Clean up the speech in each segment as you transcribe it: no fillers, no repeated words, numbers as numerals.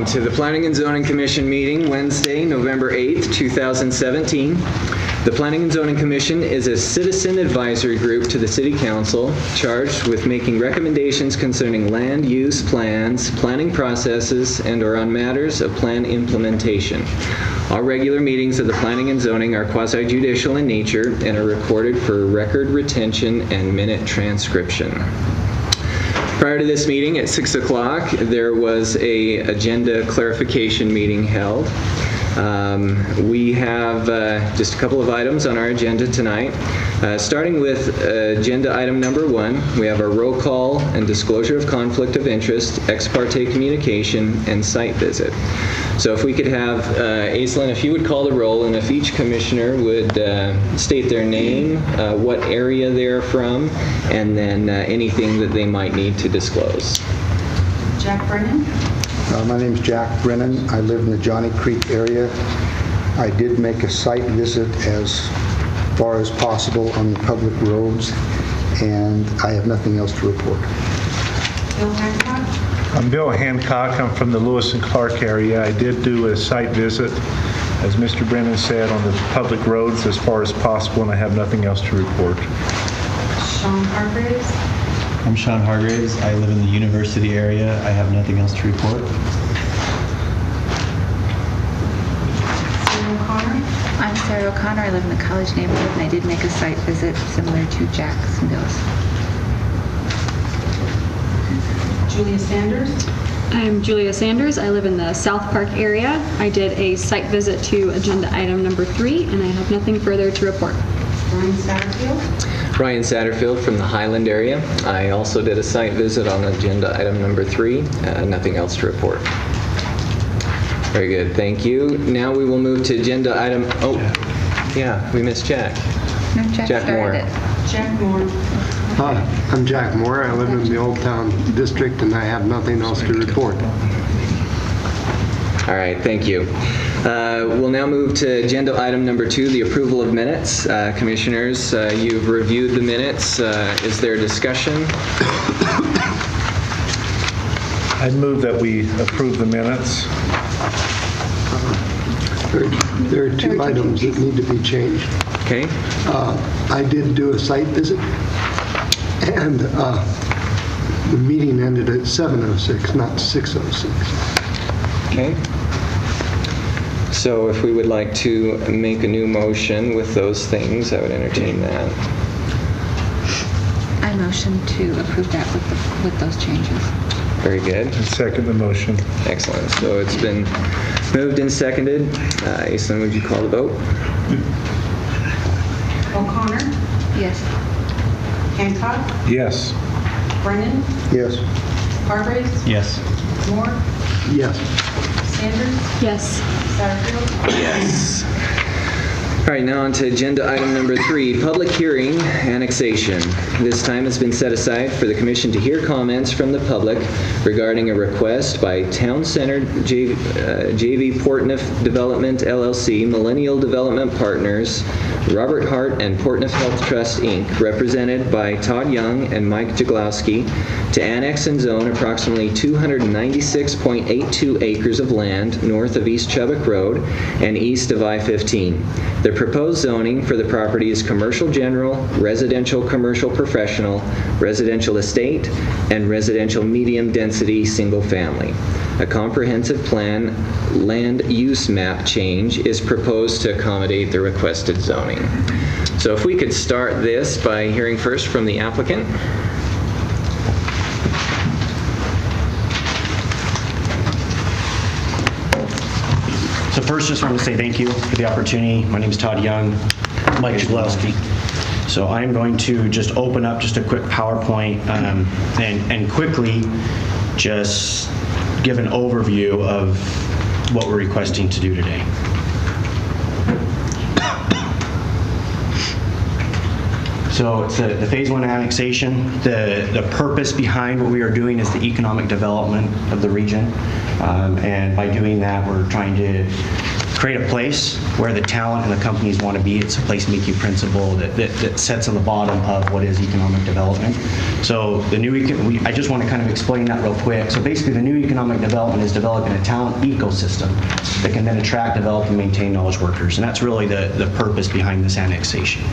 Welcome to the Planning and Zoning Commission meeting Wednesday, November 8th, 2017. The Planning and Zoning Commission is a citizen advisory group to the City Council charged with making recommendations concerning land use plans, planning processes, and/or on matters of plan implementation. All regular meetings of the Planning and Zoning are quasi-judicial in nature and are recorded for record retention and minute transcription. Prior to this meeting at 6 o'clock, there was a agenda clarification meeting held. We have just a couple of items on our agenda tonight. Starting with agenda item number 1, we have our roll call and disclosure of conflict of interest, ex parte communication, and site visit. So if we could have, Aislinn, if you would call the roll, and if each commissioner would state their name, what area they're from, and then anything that they might need to disclose. Jack Brennan. My name's Jack Brennan. I live in the Johnny Creek area. I did make a site visit as far as possible on the public roads, and I have nothing else to report. Bill Hancock. I'm Bill Hancock. I'm from the Lewis and Clark area. I did do a site visit, as Mr. Brennan said, on the public roads as far as possible, and I have nothing else to report. Sean Hargraves. I'm Sean Hargraves. I live in the university area. I have nothing else to report. Sarah O'Connor. I'm Sarah O'Connor. I live in the college neighborhood, and I did make a site visit similar to Jack's and Bill's. Julia Sanders. I'm Julia Sanders. I live in the South Park area. I did a site visit to agenda item number 3, and I have nothing further to report. Ryan Satterfield. Ryan Satterfield from the Highland area. I also did a site visit on agenda item number 3. Nothing else to report. Very good, thank you. Now we will move to agenda item, yeah, we missed Jack. No, Jack started Moore. it. Jack Moore. Hi, I'm Jack Moore. I live in the Old Town District, and I have nothing else to report. All right, thank you. We'll now move to agenda item number 2, the approval of minutes. Commissioners, you've reviewed the minutes. Is there discussion? I'd move that we approve the minutes. There are two items that need to be changed. Okay. I did do a site visit, and the meeting ended at 7:06, not 6:06. Okay. So if we would like to make a new motion with those things, I would entertain that. I motion to approve that with those changes. Very good. And second the motion. Excellent. So it's been moved and seconded. Aislinn, would you call the vote? O'Connor. Yes. Hancock. Yes. Brennan. Yes. Hargraves. Yes. Moore. Yes. Sanders. Yes. Satterfield. Yes. All right, now on to agenda item number 3, public hearing, annexation. This time has been set aside for the Commission to hear comments from the public regarding a request by Town Center JV Portneuf Development LLC, Millennial Development Partners, Robert Hart and Portneuf Health Trust, Inc., represented by Todd Young and Mike Jaglowski, to annex and zone approximately 296.82 acres of land north of East Chubbuck Road and east of I-15. The proposed zoning for the property is commercial general, residential commercial professional, residential estate, and residential medium density single family. A comprehensive plan land use map change is proposed to accommodate the requested zoning. So if we could start this by hearing first from the applicant. So first, just want to say thank you for the opportunity. My name is Todd Young, Mike Jaglowski. So I'm going to just open up just a quick PowerPoint and quickly just give an overview of what we're requesting to do today. So it's the Phase 1 annexation. The purpose behind what we are doing is the economic development of the region. And by doing that, we're trying to create a place where the talent and the companies want to be. It's a placemaking principle that sets on the bottom of what is economic development. So I just want to kind of explain that real quick. So basically, the new economic development is developing a talent ecosystem that can then attract, develop, and maintain knowledge workers. And that's really the purpose behind this annexation.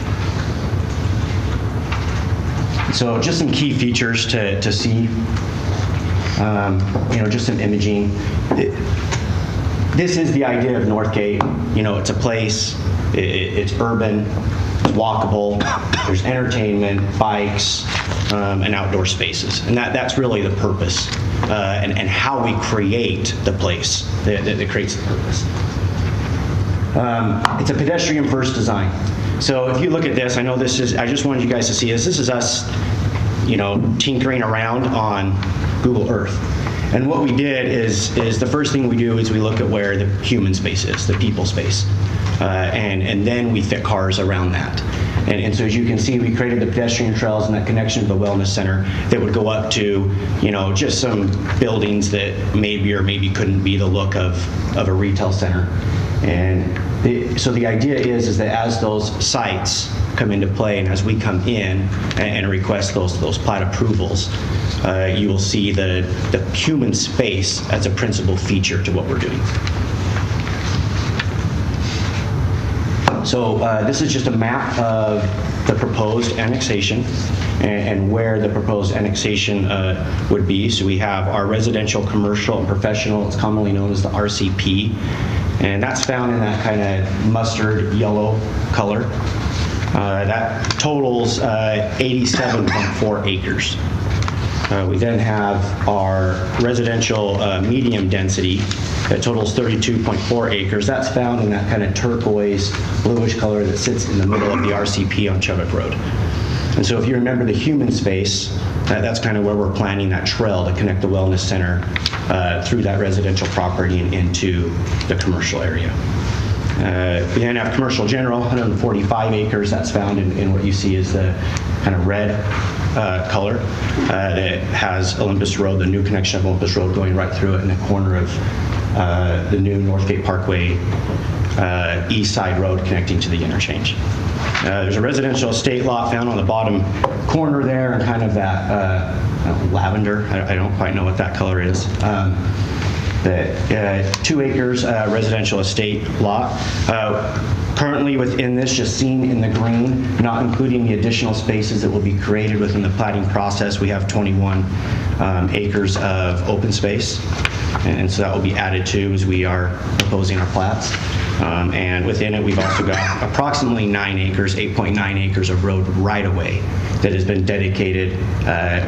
So just some key features to see, just some imaging. This is the idea of Northgate. It's a place, it's urban, it's walkable, there's entertainment, bikes, and outdoor spaces. And that's really the purpose and how we create the place that creates the purpose. It's a pedestrian-first design. So if you look at this, I just wanted you guys to see this. This is us, tinkering around on Google Earth. And what we did is the first thing we do is we look at where the human space is, the people space. And then we fit cars around that. And so as you can see, we created the pedestrian trails and that connection to the wellness center that would go up to, just some buildings that maybe or maybe couldn't be the look of a retail center. And so the idea is that as those sites come into play and as we come in and request those plat approvals, you will see the human space as a principal feature to what we're doing. So this is just a map of the proposed annexation and where the proposed annexation would be. So we have our residential, commercial, and professional. It's commonly known as the RCP. And that's found in that kind of mustard yellow color. That totals 87.4 acres. We then have our residential medium density that totals 32.4 acres. That's found in that kind of turquoise, bluish color that sits in the middle of the RCP on Chubbuck Road. And so if you remember the human space, that's kind of where we're planning that trail to connect the wellness center through that residential property and into the commercial area. We then have commercial general, 145 acres. That's found in what you see is the kind of red color that has Olympus Road, the new connection of Olympus Road going right through it in the corner of the new Northgate Parkway east side road connecting to the interchange. There's a residential estate lot found on the bottom corner there and kind of that lavender. I don't quite know what that color is. The 2 acres residential estate lot. Currently within this, just seen in the green, not including the additional spaces that will be created within the platting process, we have 21 acres of open space. And so that will be added to as we are proposing our plats. And within it, we've also got approximately 9 acres, 8.9 acres of road right-of-way that has been dedicated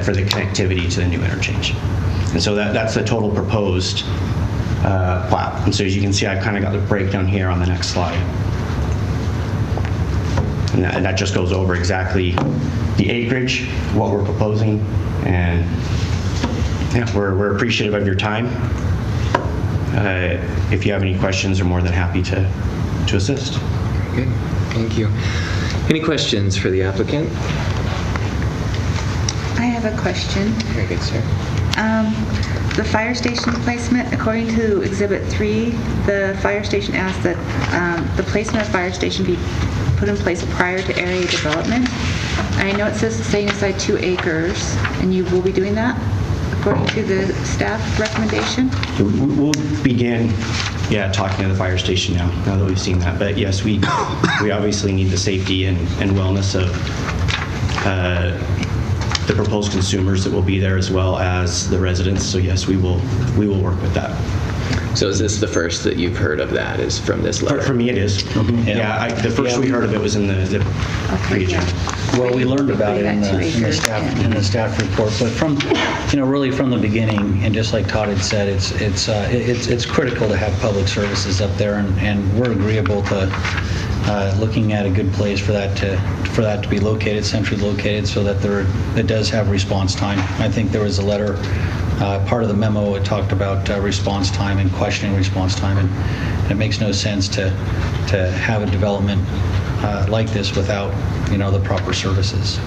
for the connectivity to the new interchange. And so that's the total proposed plat. And so as you can see, I've kind of got the breakdown here on the next slide. And that just goes over exactly the acreage, what we're proposing, and yeah, we're appreciative of your time. If you have any questions, we're more than happy to assist. Very good. Thank you. Any questions for the applicant? I have a question. Very good, sir. The fire station placement, according to Exhibit 3, the fire station asks that the placement of fire station be put in place prior to area development. I know it says setting aside 2 acres, and you will be doing that according to the staff recommendation? We'll begin, talking to the fire station now that we've seen that. But yes, we obviously need the safety and wellness of the proposed consumers that will be there as well as the residents. So yes, we will work with that. So is this the first that you've heard of that is from this letter? For me, it is. Mm-hmm. The first we heard of it was in the region. Well, we learned about it in the staff report, but from really from the beginning, and just like Todd had said, it's critical to have public services up there, and we're agreeable to looking at a good place for that to be located, centrally located, so that it does have response time. I think there was a letter. Part of the memo, it talked about response time and questioning response time, and it makes no sense to have a development like this without the proper services.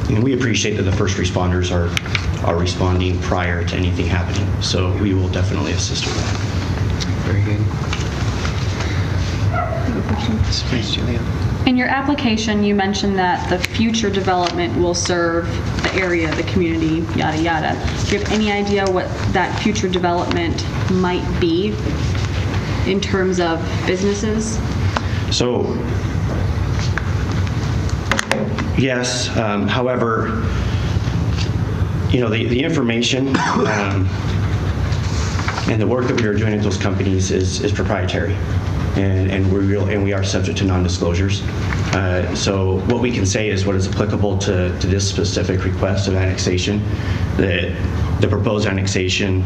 And we appreciate that the first responders are responding prior to anything happening, so we will definitely assist with that. Very good. question? Please, Julia. In your application, you mentioned that the future development will serve the area, the community, yada, yada. Do you have any idea what that future development might be in terms of businesses? So, yes, however, the information and the work that we are doing at those companies is proprietary, and we are subject to non-disclosures. So what we can say is what is applicable to this specific request of annexation, that the proposed annexation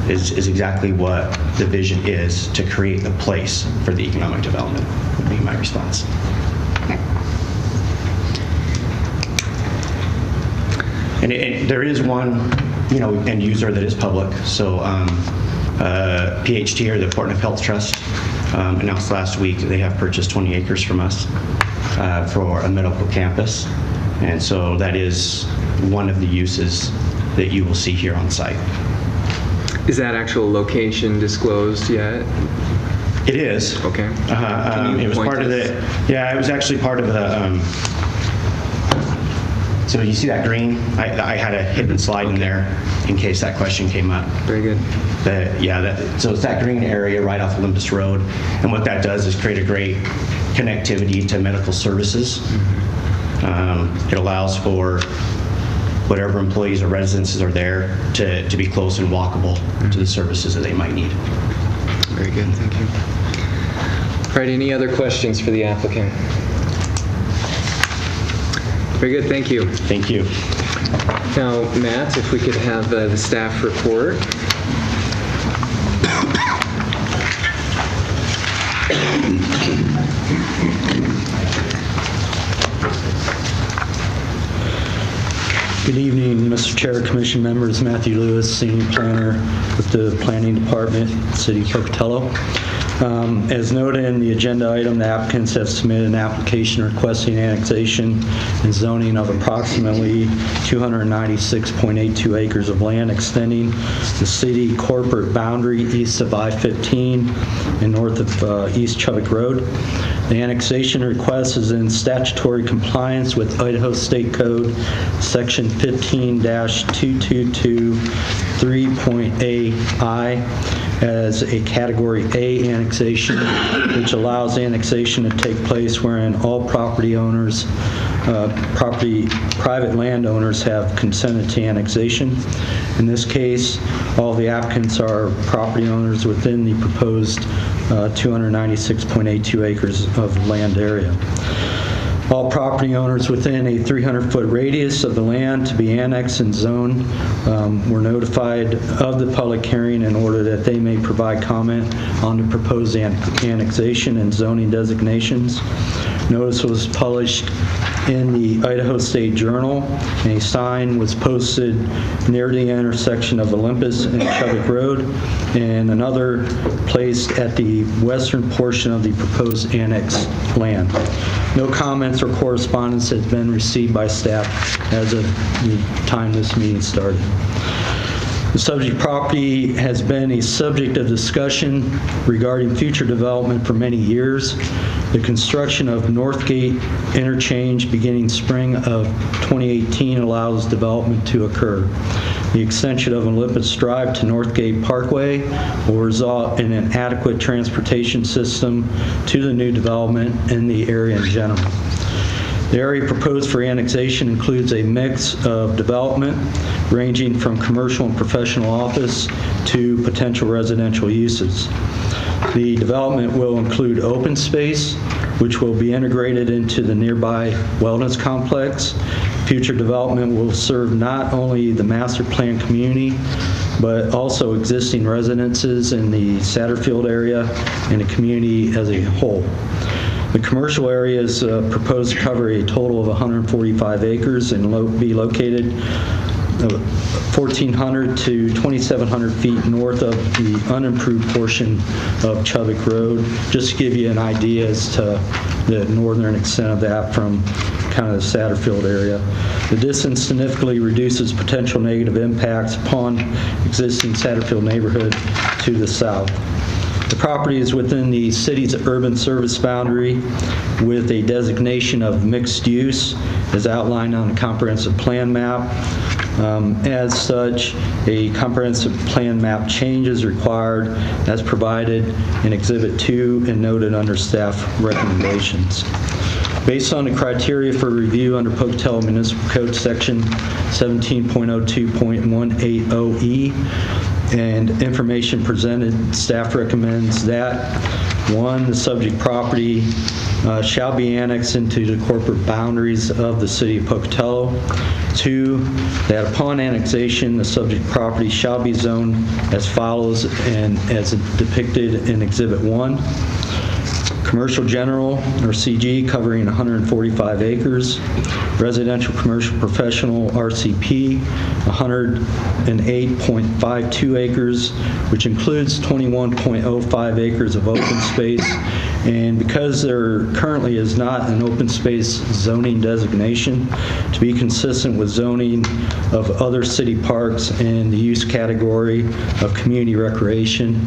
is exactly what the vision is to create the place for the economic development, would be my response. Okay. And there is one, end user that is public. So PHT, or the Portland Health Trust, announced last week that they have purchased 20 acres from us for a medical campus. And so that is one of the uses that you will see here on site. Is that actual location disclosed yet? It is. Okay. It was part of the, it was actually part of the, so you see that green? I had a hidden slide in there in case that question came up. Very good. So it's that green area right off Olympus Road. And what that does is create a great connectivity to medical services. It allows for whatever employees or residences are there to be close and walkable to the services that they might need. Very good, thank you. All right, any other questions for the applicant? Very good, thank you. Thank you. Now, Matt, if we could have the staff report. Good evening, Mr. Chair, Commission members. Matthew Lewis, Senior Planner with the Planning Department, City of Pocatello. As noted in the agenda item, the applicants have submitted an application requesting annexation and zoning of approximately 296.82 acres of land extending the city corporate boundary east of I-15 and north of East Chubbuck Road. The annexation request is in statutory compliance with Idaho State Code Section 15-222.3.ai as a Category A annexation, which allows annexation to take place wherein all property owners, private landowners have consented to annexation. In this case, all the applicants are property owners within the proposed 296.82 acres of land area. All property owners within a 300-foot radius of the land to be annexed and zoned were notified of the public hearing in order that they may provide comment on the proposed annexation and zoning designations. Notice was published in the Idaho State Journal, and a sign was posted near the intersection of Olympus and Chubbuck Road, and another placed at the western portion of the proposed annexed land. No comments or correspondence has been received by staff as of the time this meeting started. The subject property has been a subject of discussion regarding future development for many years. The construction of Northgate Interchange beginning spring of 2018 allows development to occur. The extension of Olympus Drive to Northgate Parkway will result in an adequate transportation system to the new development and the area in general. The area proposed for annexation includes a mix of development ranging from commercial and professional office to potential residential uses. The development will include open space, which will be integrated into the nearby wellness complex. Future development will serve not only the master plan community, but also existing residences in the Satterfield area and the community as a whole. The commercial area is proposed to cover a total of 145 acres and be located 1,400 to 2,700 feet north of the unimproved portion of Chubbuck Road. Just to give you an idea as to the northern extent of that from kind of the Satterfield area. The distance significantly reduces potential negative impacts upon existing Satterfield neighborhood to the south. The property is within the city's urban service boundary with a designation of mixed use as outlined on the comprehensive plan map. As such, a comprehensive plan map change is required as provided in Exhibit 2 and noted under staff recommendations. Based on the criteria for review under Pocatello Municipal Code Section 17.02.180E and information presented, staff recommends that 1, the subject property shall be annexed into the corporate boundaries of the city of Pocatello. 2, that upon annexation, the subject property shall be zoned as follows and as depicted in Exhibit 1. Commercial general, or CG, covering 145 acres. Residential commercial professional, RCP, 108.52 acres, which includes 21.05 acres of open space. And because there currently is not an open space zoning designation, to be consistent with zoning of other city parks and the use category of community recreation,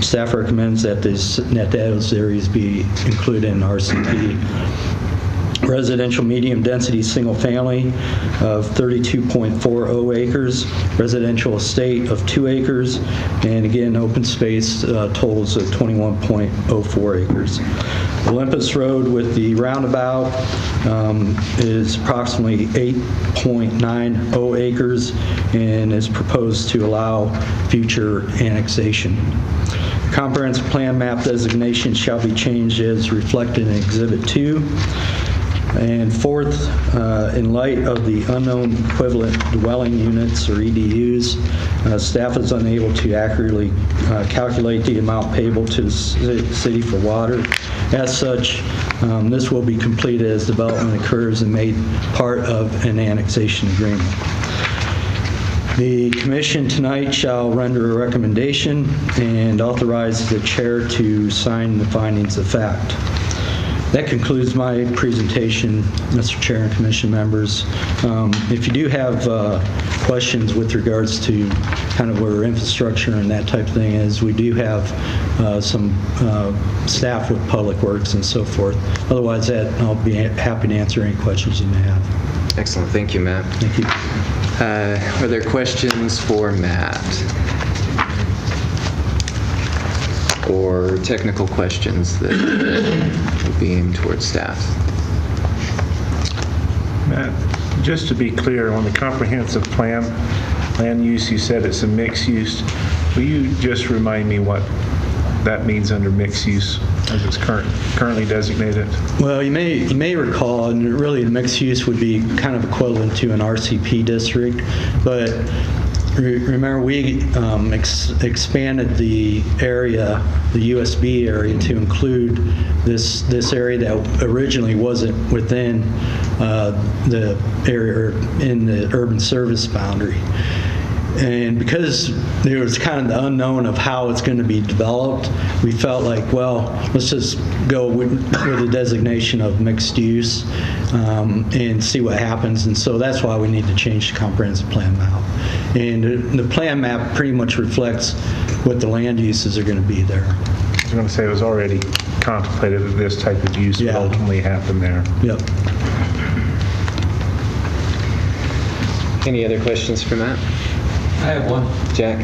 staff recommends that those areas be included in RCP. Residential medium density single family of 32.40 acres, residential estate of 2 acres, and again, open space totals of 21.04 acres. Olympus Road with the roundabout is approximately 8.90 acres and is proposed to allow future annexation. Comprehensive plan map designation shall be changed as reflected in Exhibit 2. And 4th, in light of the unknown equivalent dwelling units, or EDUs, staff is unable to accurately calculate the amount payable to the city for water. As such, this will be completed as development occurs and made part of an annexation agreement. The commission tonight shall render a recommendation and authorize the chair to sign the findings of fact. That concludes my presentation, Mr. Chair and commission members. If you do have questions with regards to kind of where infrastructure and that type of thing is, we do have some staff with Public Works and so forth. Otherwise, I'll be happy to answer any questions you may have. Excellent. Thank you, Matt. Thank you. Are there questions for Matt? Or technical questions that would be aimed towards staff? Matt, just to be clear, on the comprehensive plan, land use, you said it's a mixed use. Will you just remind me what that means under mixed use as it's currently designated? Well, you may recall, and really the mixed use would be kind of equivalent to an RCP district, but remember we expanded the area, the USB area, to include this area that originally wasn't within the area in the urban service boundary. And because there was kind of the unknown of how it's going to be developed, we felt like, well, let's just go with a designation of mixed use and see what happens. And so that's why we need to change the comprehensive plan map. And the plan map pretty much reflects what the land uses are going to be there. I was going to say it was already contemplated that this type of use would ultimately happen there. Yep. Any other questions for Matt? I have one. Jack?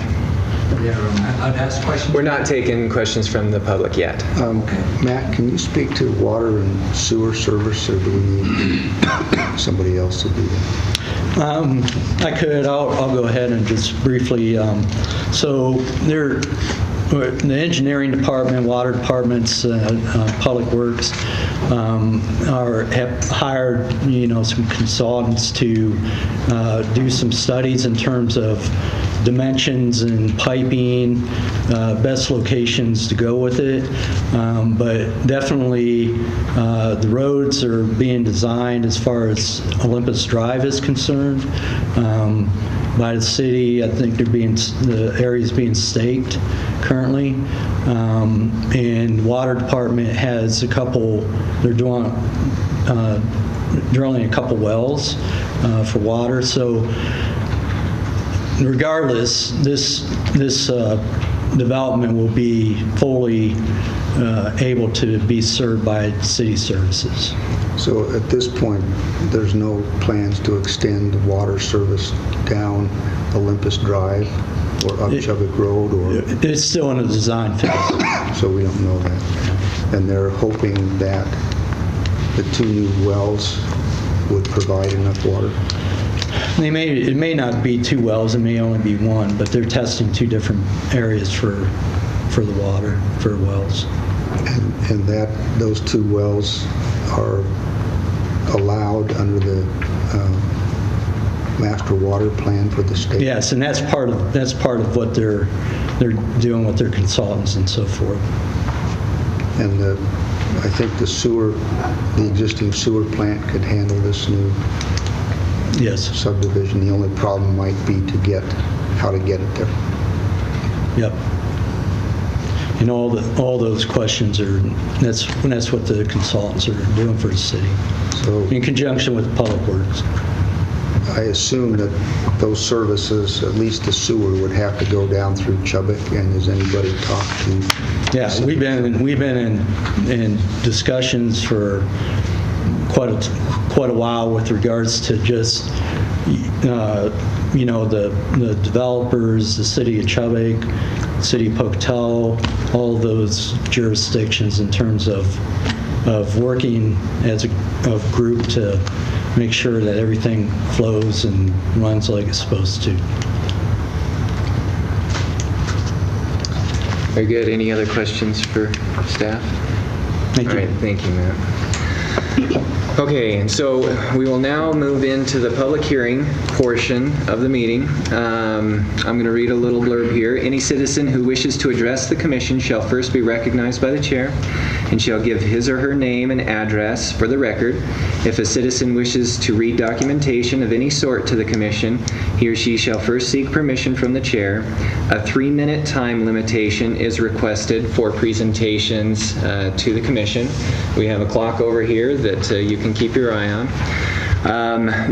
Yeah, I'd ask questions. We're not taking questions from the public yet. Matt, can you speak to water and sewer service, or do we need somebody else to do that? I could. I'll go ahead and just briefly. So the engineering department, water departments, public works have hired some consultants to do some studies in terms of dimensions and piping, best locations to go with it. But definitely the roads are being designed as far as Olympus Drive is concerned by the city. I think the area's being staked currently. And water department has they're drilling a couple wells for water. So regardless, this development will be fully able to be served by city services. So at this point, there's no plans to extend the water service down Olympus Drive or up Chubbuck Road, or It's still in the design phase. so we don't know that. And they're hoping that the 2 new wells would provide enough water. It may not be 2 wells, it may only be 1, but they're testing 2 different areas for the water, for wells. And that those 2 wells are allowed under the master water plan for the state. Yes, and that's part of what they're doing with their consultants and so forth. And I think the existing sewer plant could handle this new Yes. subdivision. The only problem might be how to get it there. Yep. And all those questions that's what the consultants are doing for the city, So in conjunction with Public Works. I assume that those services, at least the sewer, would have to go down through Chubbuck. And has anybody talked to? Yeah, we've been in discussions for quite a while with regards to just the developers, the city of Chubbuck, city of Pocatello, all those jurisdictions in terms of working as a group to make sure that everything flows and runs like it's supposed to. Very good. Any other questions for staff? Thank All you. right, thank you, Matt. Okay, and so we will now move into the public hearing portion of the meeting. I'm going to read a little blurb here. Any citizen who wishes to address the commission shall first be recognized by the chair and shall give his or her name and address for the record. If a citizen wishes to read documentation of any sort to the commission, he or she shall first seek permission from the chair. A 3-minute time limitation is requested for presentations to the commission. We have a clock over here that you can keep your eye on.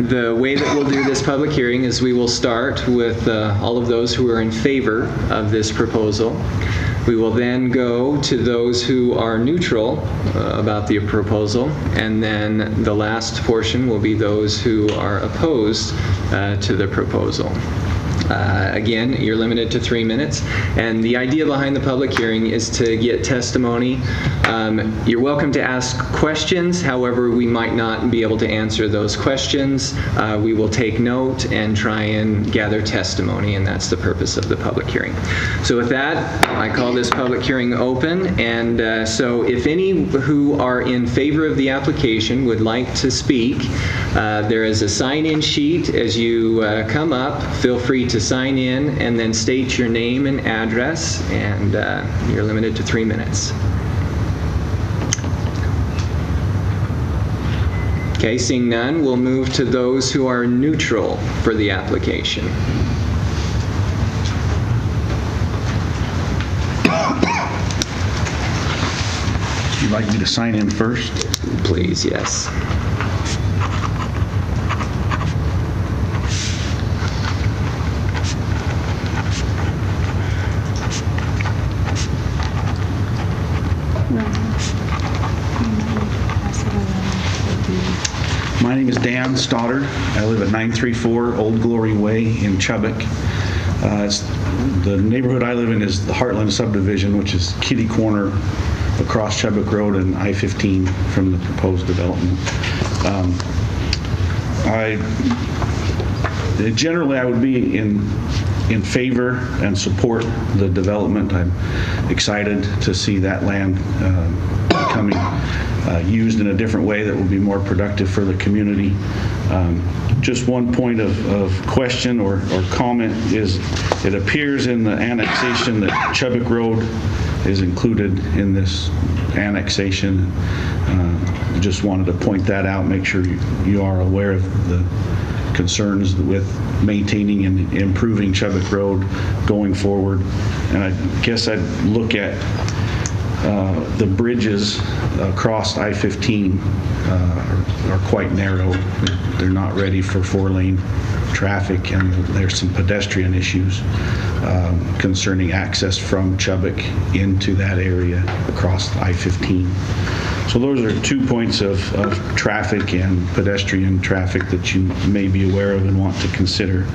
The way that we'll do this public hearing is we will start with all of those who are in favor of this proposal. We will then go to those who are neutral about the proposal, and then the last portion will be those who are opposed to the proposal. Again, you're limited to 3 minutes, and the idea behind the public hearing is to get testimony. You're welcome to ask questions, however, we might not be able to answer those questions. We will take note and try and gather testimony, and that's the purpose of the public hearing. So with that, I call this public hearing open, and so if any who are in favor of the application would like to speak, there is a sign-in sheet as you come up. Feel free to sign in and then state your name and address, and you're limited to 3 minutes. Okay, seeing none, we'll move to those who are neutral for the application. Would you like me to sign in first? Please, yes. My name is Dan Stoddard. I live at 934 Old Glory Way in Chubbuck. The neighborhood I live in is the Heartland subdivision, which is kitty corner across Chubbuck Road and I-15 from the proposed development. Generally, I would be in favor and support the development. I'm excited to see that land becoming used in a different way that will be more productive for the community. Just one point of question or comment is, it appears in the annexation that Chubbuck Road is included in this annexation. Just wanted to point that out, make sure you are aware of the concerns with maintaining and improving Chubbuck Road going forward. And I guess I'd look at the bridges across I-15 are quite narrow. They're not ready for 4-lane traffic, and there's some pedestrian issues concerning access from Chubbuck into that area across I-15. So those are 2 points of traffic and pedestrian traffic that you may be aware of and want to consider.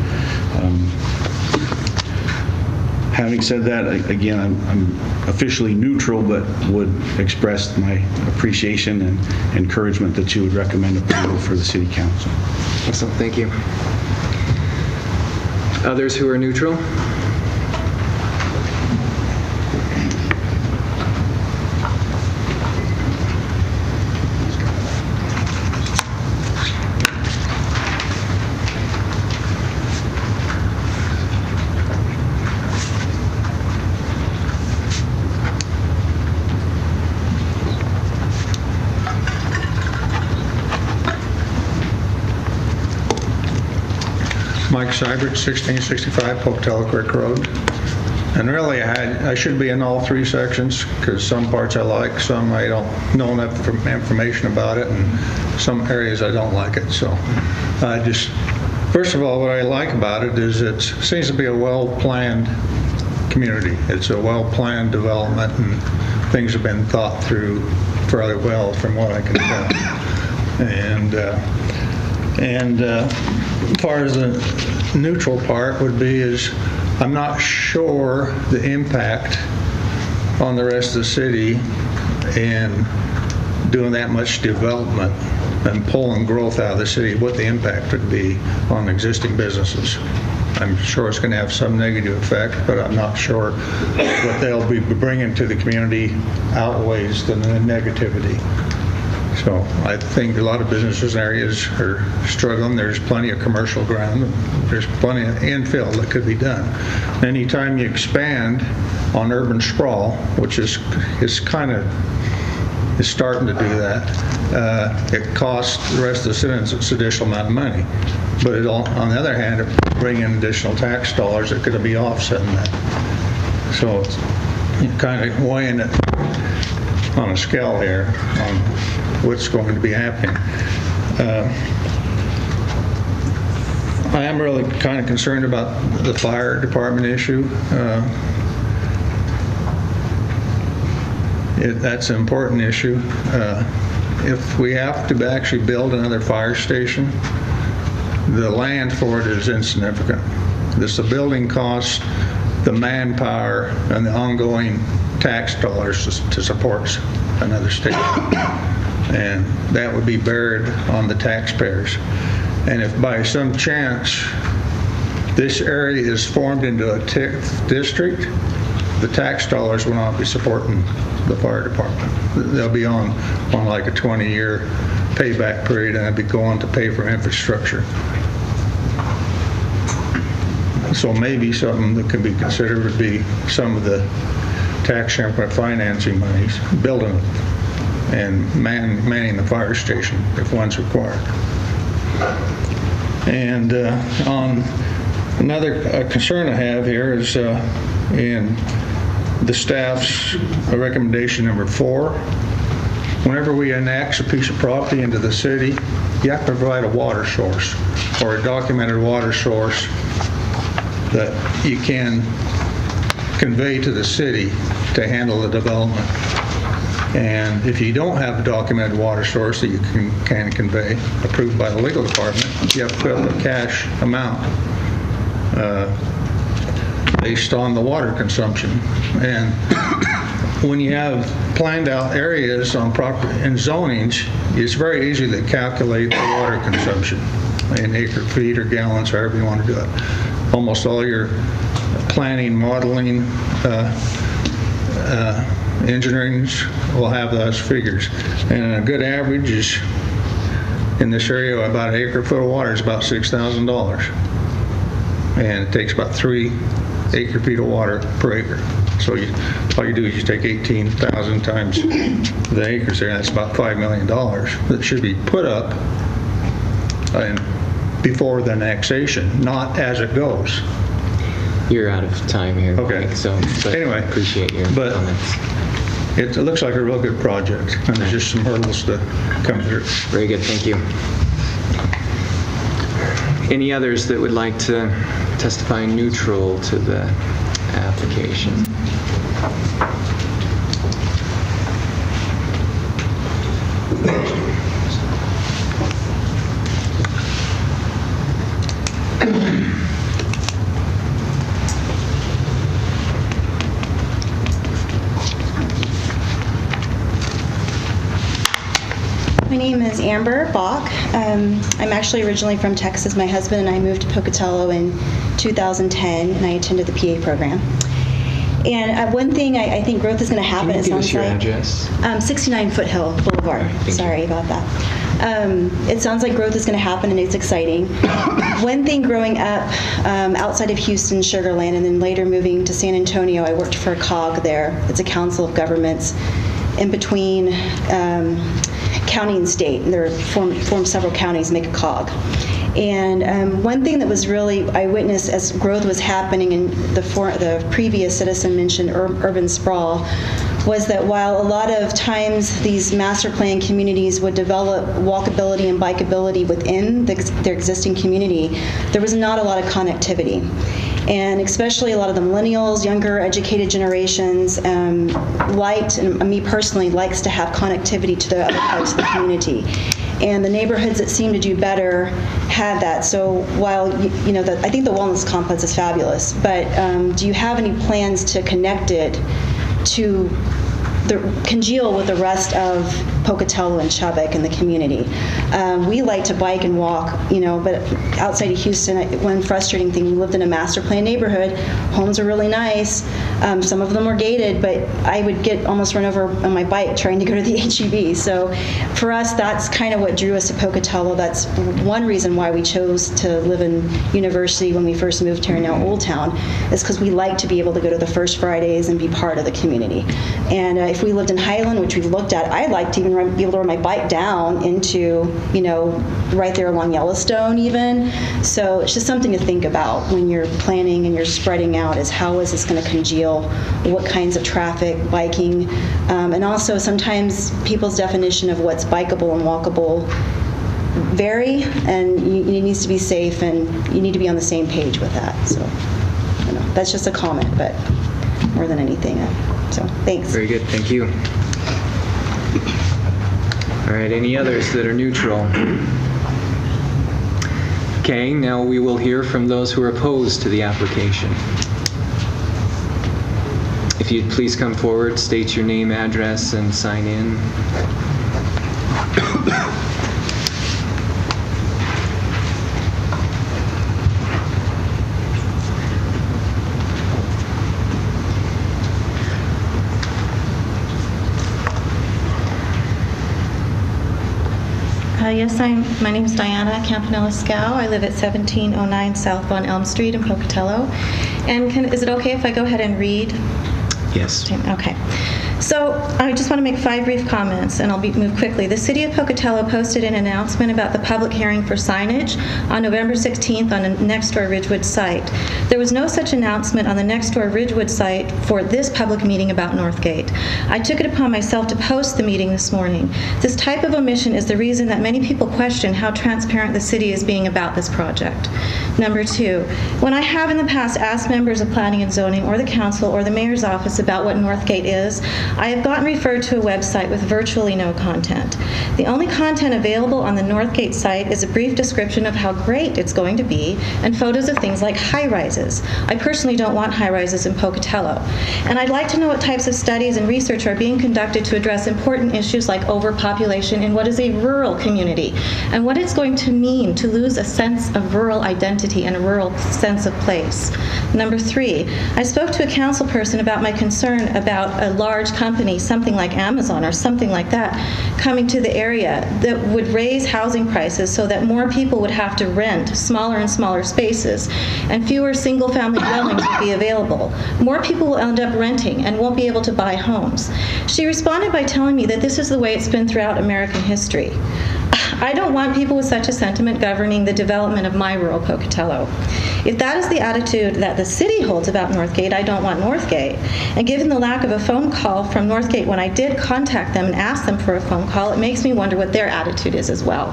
Having said that, again, I'm officially neutral, but would express my appreciation and encouragement that you would recommend approval for the City Council. Awesome, thank you. Others who are neutral? Mike Seibert, 1665 Pocatello Creek Road. And really, I should be in all 3 sections, because some parts I like, some I don't know enough information about it, and some areas I don't like it. So first of all, what I like about it is it seems to be a well-planned community. It's a well-planned development, and things have been thought through fairly well from what I can tell. And as far as the neutral part would be is I'm not sure the impact on the rest of the city in doing that much development and pulling growth out of the city, what the impact would be on existing businesses. I'm sure it's going to have some negative effect, but I'm not sure what they'll be bringing to the community outweighs the negativity. So I think a lot of businesses and areas are struggling. There's plenty of commercial ground. There's plenty of infill that could be done. Anytime you expand on urban sprawl, which is starting to do that, it costs the rest of the citizens an additional amount of money. But on the other hand, it brings in additional tax dollars that could be offsetting that. So it's kind of weighing it on a scale here on what's going to be happening. I am really kind of concerned about the fire department issue. That's an important issue. If we have to actually build another fire station, the land for it is insignificant. The building costs, the manpower, and the ongoing tax dollars to support another station. And that would be buried on the taxpayers. And if by some chance this area is formed into a district, the tax dollars will not be supporting the fire department. They'll be on like a 20-year payback period, and they'll be going to pay for infrastructure. So maybe something that can be considered would be some of the tax increment financing monies, building it, and manning the fire station if one's required. And on another concern I have here is in the staff's recommendation number 4. Whenever we annex a piece of property into the city, you have to provide a water source or a documented water source that you can convey to the city to handle the development. And if you don't have a documented water source that you can convey, approved by the legal department, you have to put up a cash amount based on the water consumption. And when you have planned out areas on property and zonings, it's very easy to calculate the water consumption in acre feet or gallons, however you want to do it. Almost all your planning, modeling, engineering will have those figures. And a good average is in this area, about an acre foot of water is about $6,000. And it takes about 3 acre feet of water per acre. So all you do is you take 18,000 times the acres there, and that's about $5 million that should be put up before the annexation, not as it goes. You're out of time here. Okay. Mike, but anyway, I appreciate your comments. it looks like a real good project, and there's just some hurdles to come through. Very good, thank you. Any others that would like to testify neutral to the application? My name is Amber Bach. I'm actually originally from Texas. My husband and I moved to Pocatello in 2010, and I attended the PA program. And one thing I think growth is going to happen. Can you give us your like, address? 69 Foothill Boulevard. Sorry about that. It sounds like growth is going to happen, and it's exciting. One thing growing up outside of Houston, Sugar Land, and then later moving to San Antonio, I worked for a COG there. It's a council of governments in between county and state. And there form several counties, make a COG. And one thing that was really, I witnessed as growth was happening, and the previous citizen mentioned urban sprawl, was that while a lot of times these master plan communities would develop walkability and bikeability within their existing community, there was not a lot of connectivity. And especially a lot of the millennials, younger educated generations liked, and me personally, likes to have connectivity to the other parts of the community. And the neighborhoods that seem to do better had that. So while, I think the Wellness Complex is fabulous, but do you have any plans to connect it to congeal with the rest of Pocatello and Chubbuck and the community? We like to bike and walk, but outside of Houston, one frustrating thing, we lived in a master plan neighborhood. Homes are really nice. Some of them were gated, but I would get almost run over on my bike trying to go to the HEB. So for us, that's kind of what drew us to Pocatello. That's one reason why we chose to live in University when we first moved here, now Old Town, is because we like to be able to go to the First Fridays and be part of the community. And if we lived in Highland, which we've looked at, I'd like to even be able to run my bike down into, right there along Yellowstone even. So it's just something to think about when you're planning and you're spreading out, is how is this going to congeal, what kinds of traffic, biking, and also sometimes people's definition of what's bikeable and walkable vary, and it needs to be safe, and you need to be on the same page with that. So that's just a comment, but more than anything. So thanks. Very good, thank you. All right, any others that are neutral? Okay, now we will hear from those who are opposed to the application. If you'd please come forward, state your name, address, and sign in. Yes, my name is Diana Campanella-Scow. I live at 1709 South Von Elm Street in Pocatello. And is it okay if I go ahead and read? Yes. Okay. So I just want to make 5 brief comments, and I'll move quickly. The City of Pocatello posted an announcement about the public hearing for signage on November 16th on the Nextdoor Ridgewood site. There was no such announcement on the Nextdoor Ridgewood site for this public meeting about Northgate. I took it upon myself to post the meeting this morning. This type of omission is the reason that many people question how transparent the city is being about this project. Number 2, when I have in the past asked members of Planning and Zoning or the Council or the Mayor's Office about what Northgate is, I have gotten referred to a website with virtually no content. The only content available on the Northgate site is a brief description of how great it's going to be and photos of things like high-rises. I personally don't want high-rises in Pocatello. And I'd like to know what types of studies and research are being conducted to address important issues like overpopulation in what is a rural community, and what it's going to mean to lose a sense of rural identity and a rural sense of place. Number 3, I spoke to a council person about my concern about a large company, something like Amazon or something like that, coming to the area that would raise housing prices so that more people would have to rent smaller and smaller spaces, and fewer single-family dwellings would be available. More people will end up renting and won't be able to buy homes. She responded by telling me that this is the way it's been throughout American history. I don't want people with such a sentiment governing the development of my rural Pocatello. If that is the attitude that the city holds about Northgate, I don't want Northgate. And given the lack of a phone call from Northgate when I did contact them and ask them for a phone call, it makes me wonder what their attitude is as well.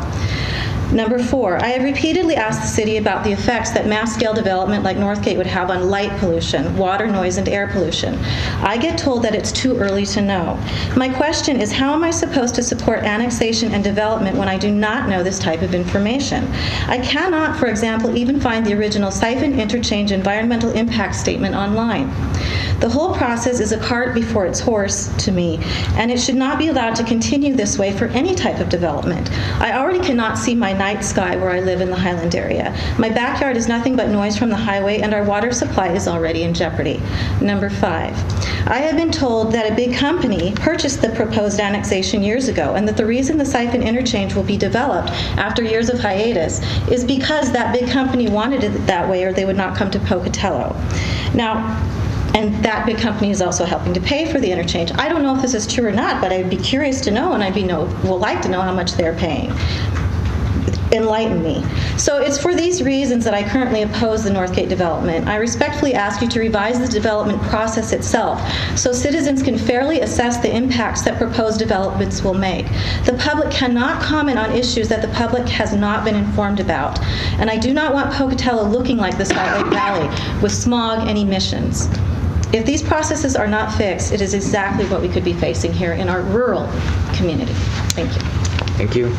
Number 4, I have repeatedly asked the city about the effects that mass-scale development like Northgate would have on light pollution, water, noise, and air pollution. I get told that it's too early to know. My question is, how am I supposed to support annexation and development when I do not know this type of information? I cannot, for example, even find the original Siphon Interchange environmental impact statement online. The whole process is a cart before its horse to me, and it should not be allowed to continue this way for any type of development. I already cannot see my night sky where I live in the Highland area. My backyard is nothing but noise from the highway, and our water supply is already in jeopardy. Number 5, I have been told that a big company purchased the proposed annexation years ago, and that the reason the Siphon Interchange will be developed after years of hiatus is because that big company wanted it that way or they would not come to Pocatello. Now, and that big company is also helping to pay for the interchange. I don't know if this is true or not, but I'd be curious to know, and would like to know how much they're paying. Enlighten me. So it's for these reasons that I currently oppose the Northgate development. I respectfully ask you to revise the development process itself so citizens can fairly assess the impacts that proposed developments will make. The public cannot comment on issues that the public has not been informed about. And I do not want Pocatello looking like the Salt Lake Valley with smog and emissions. If these processes are not fixed, it is exactly what we could be facing here in our rural community. Thank you. Thank you.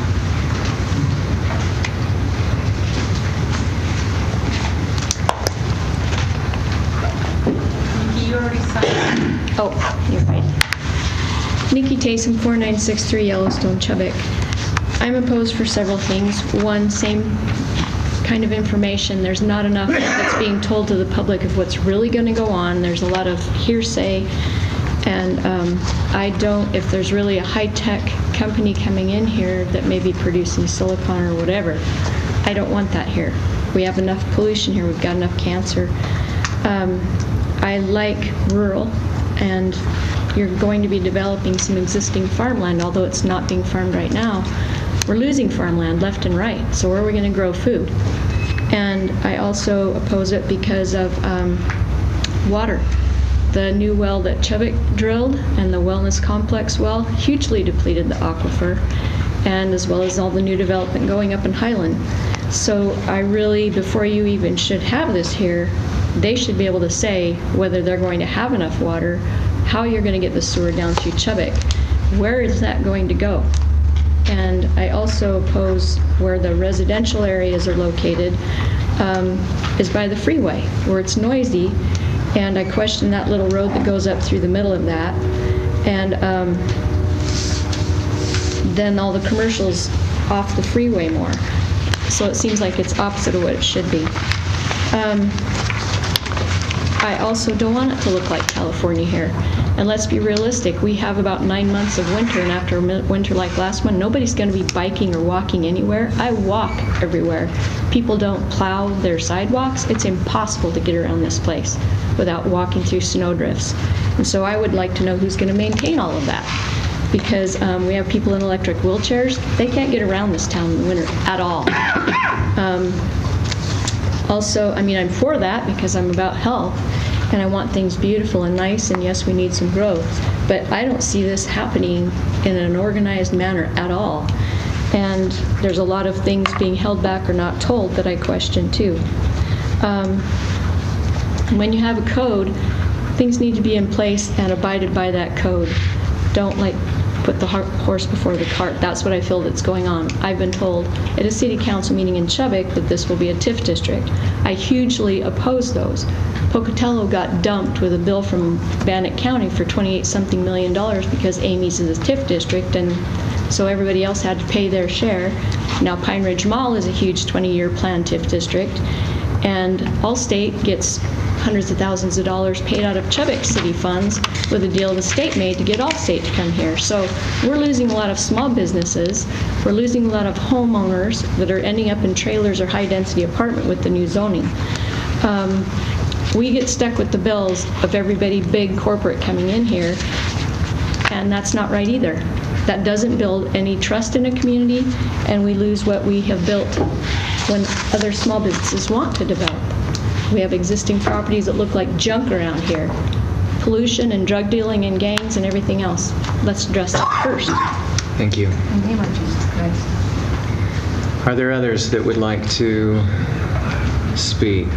Nikki, you already signed. Oh, you're right. Nikki Taysom, 4963 Yellowstone, Chubbuck. I'm opposed for several things. One, same kind of information. There's not enough that's being told to the public of what's really going to go on. There's a lot of hearsay, and if there's really a high-tech company coming in here that may be producing silicon or whatever, I don't want that here. We have enough pollution here. We've got enough cancer. I like rural, and you're going to be developing some existing farmland, although it's not being farmed right now. We're losing farmland left and right, so where are we going to grow food? And I also oppose it because of water. The new well that Chubbuck drilled and the Wellness Complex well hugely depleted the aquifer, and as well as all the new development going up in Highland. So I really, before you even should have this here, they should be able to say whether they're going to have enough water, how you're going to get the sewer down through Chubbuck, where is that going to go? And I also oppose where the residential areas are located is by the freeway, where it's noisy, and I question that little road that goes up through the middle of that, and then all the commercials off the freeway more. So it seems like it's opposite of what it should be. I also don't want it to look like California here. And let's be realistic, we have about 9 months of winter, and after a winter like last one, nobody's going to be biking or walking anywhere. I walk everywhere. People don't plow their sidewalks. It's impossible to get around this place without walking through snowdrifts. And so I would like to know who's going to maintain all of that, because we have people in electric wheelchairs. They can't get around this town in the winter at all. Also, I'm for that because I'm about health, and I want things beautiful and nice, and yes, we need some growth, but I don't see this happening in an organized manner at all. And there's a lot of things being held back or not told that I question too. When you have a code, things need to be in place and abided by that code. Don't put the horse before the cart. That's what I feel that's going on. I've been told at a city council meeting in Chubbuck that this will be a TIF district. I hugely oppose those. Pocatello got dumped with a bill from Bannock County for $28-something million because Amy's is a TIF district, and so everybody else had to pay their share. Now Pine Ridge Mall is a huge 20-year planned TIF district, and Allstate gets hundreds of thousands of dollars paid out of Chubbuck city funds with a deal the state made to get Allstate to come here. So we're losing a lot of small businesses. We're losing a lot of homeowners that are ending up in trailers or high-density apartment with the new zoning. We get stuck with the bills of everybody big corporate coming in here. and that's not right either. That doesn't build any trust in a community, and we lose what we have built when other small businesses want to develop. We have existing properties that look like junk around here. Pollution and drug dealing and gangs and everything else. Let's address that first. Thank you. Are there others that would like to speak?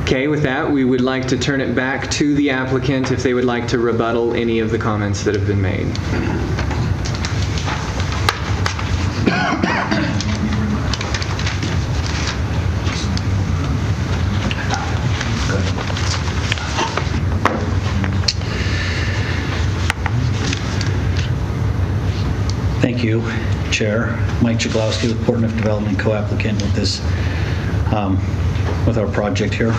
Okay, with that, we would like to turn it back to the applicant if they would like to rebuttal any of the comments that have been made. Thank you, Chair. Mike Jaglowski with Portneuf Development, co-applicant with this, with our project here.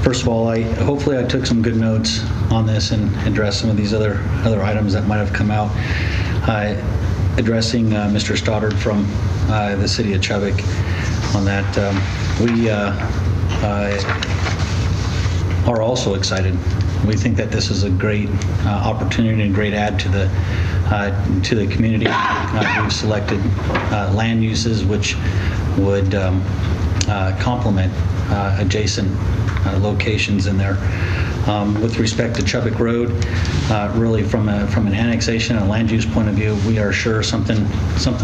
First of all, hopefully I took some good notes on this and addressed some of these other items that might have come out. Addressing Mr. Stoddard from the city of Chubbuck on that, we are also excited. We think that this is a great opportunity and great add to the community. We've selected land uses which would complement adjacent locations in there. With respect to Chubbuck Road, really from an annexation and land use point of view, we are sure something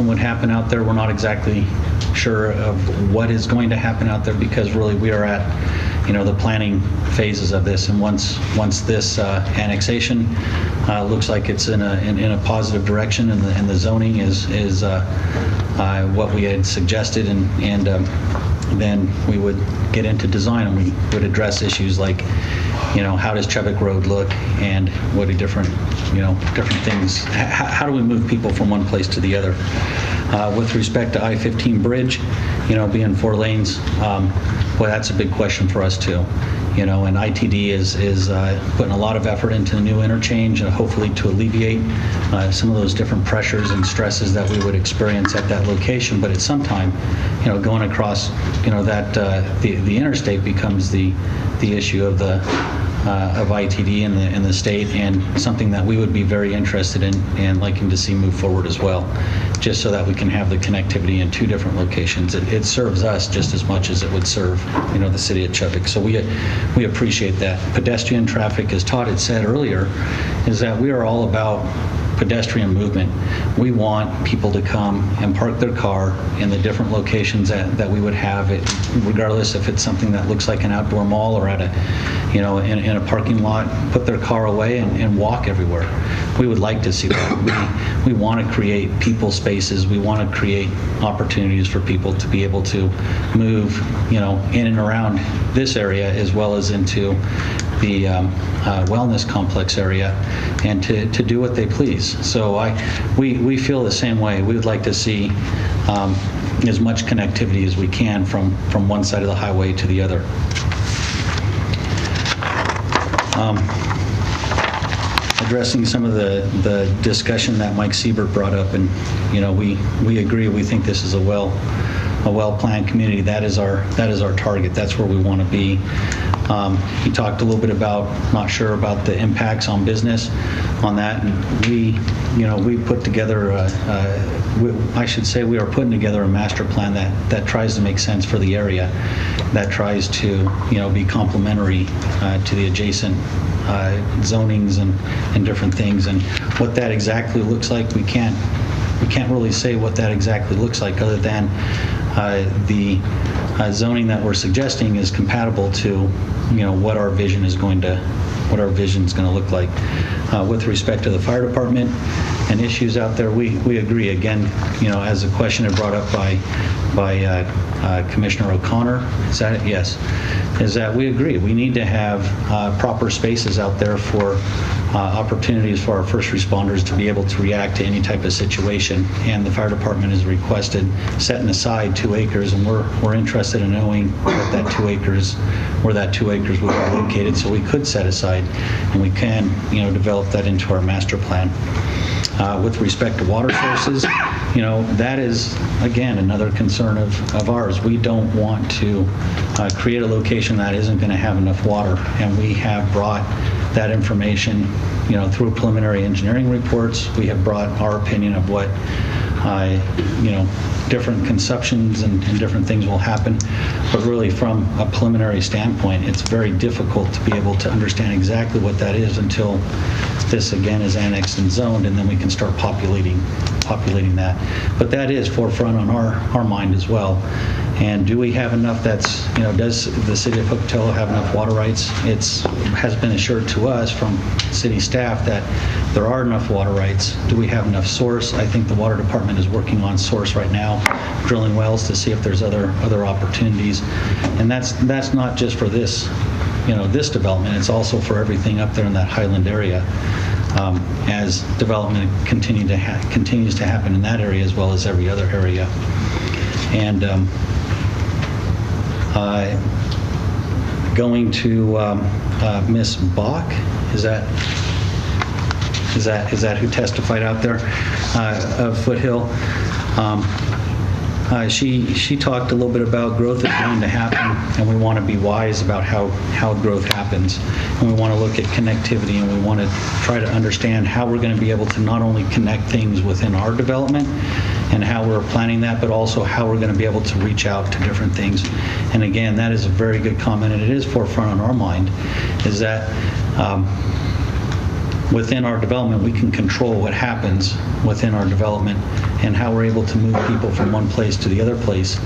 would happen out there. We're not exactly sure of what is going to happen out there because really we are at the planning phases of this, and once this annexation looks like it's in a positive direction, and the zoning is what we had suggested, and then we would get into design, and we would address issues like, how does Chubbuck Road look, and what are different things. How do we move people from one place to the other? With respect to I-15 bridge, being 4 lanes, well, that's a big question for us too. And ITD is putting a lot of effort into the new interchange, and hopefully to alleviate some of those different pressures and stresses that we would experience at that location. But at some time, going across, that the interstate becomes the issue of ITD in the state, and something that we would be very interested in and liking to see move forward as well, just so that we can have the connectivity in 2 different locations. It serves us just as much as it would serve, the city of Chubbuck. So we appreciate that. Pedestrian traffic, as Todd had said earlier, is that we are all about pedestrian movement. We want people to come and park their car in the different locations that we would have it, regardless if it's something that looks like an outdoor mall or at in a parking lot, put their car away and walk everywhere. We would like to see that. We want to create people spaces. We want to create opportunities for people to be able to move, in and around this area, as well as into the wellness complex area, and to do what they please. So we feel the same way. We would like to see as much connectivity as we can from one side of the highway to the other. Addressing some of the discussion that Mike Siebert brought up, and we agree. We think this is a well-planned community. That is our target. That's where we want to be. He talked a little bit about, not sure about the impacts on business on that, and we put together I should say we are putting together a master plan that tries to make sense for the area, that tries to be complementary to the adjacent zonings and different things. And what that exactly looks like, we can't really say what that exactly looks like, other than the zoning that we're suggesting is compatible to what our vision is going to look like. With respect to the fire department and issues out there, we agree. Again, as a question had brought up by Commissioner O'Connor, is that it? Yes. Is that we agree. We need to have proper spaces out there for opportunities for our first responders to be able to react to any type of situation. And the fire department has requested setting aside 2 acres, and we're interested in knowing where that 2 acres would be located, so we could set aside, and we can develop that into our master plan. With respect to water sources, that is, again, another concern of ours. We don't want to create a location that isn't going to have enough water, and we have brought that information, through preliminary engineering reports. We have brought our opinion of what, different conceptions and different things will happen. But really, from a preliminary standpoint, it's very difficult to be able to understand exactly what that is until this, again, is annexed and zoned, and then we can start populating that. But that is forefront on our mind as well. And do we have enough does the city of Pocatello have enough water rights? It has been assured to us from city staff that there are enough water rights. Do we have enough source? I think the water department is working on source right now, drilling wells to see if there's other opportunities. And that's not just for this, this development. It's also for everything up there in that Highland area. As development continues to happen in that area as well as every other area. And going to Miss Bach, is that who testified out there of Foothill? She talked a little bit about growth is going to happen, and we want to be wise about how growth happens. And we want to look at connectivity, and we want to try to understand how we're going to be able to not only connect things within our development and how we're planning that, but also how we're going to be able to reach out to different things. And again, that is a very good comment, and it is forefront on our mind, is that within our development, we can control what happens within our development and how we're able to move people from one place to the other place.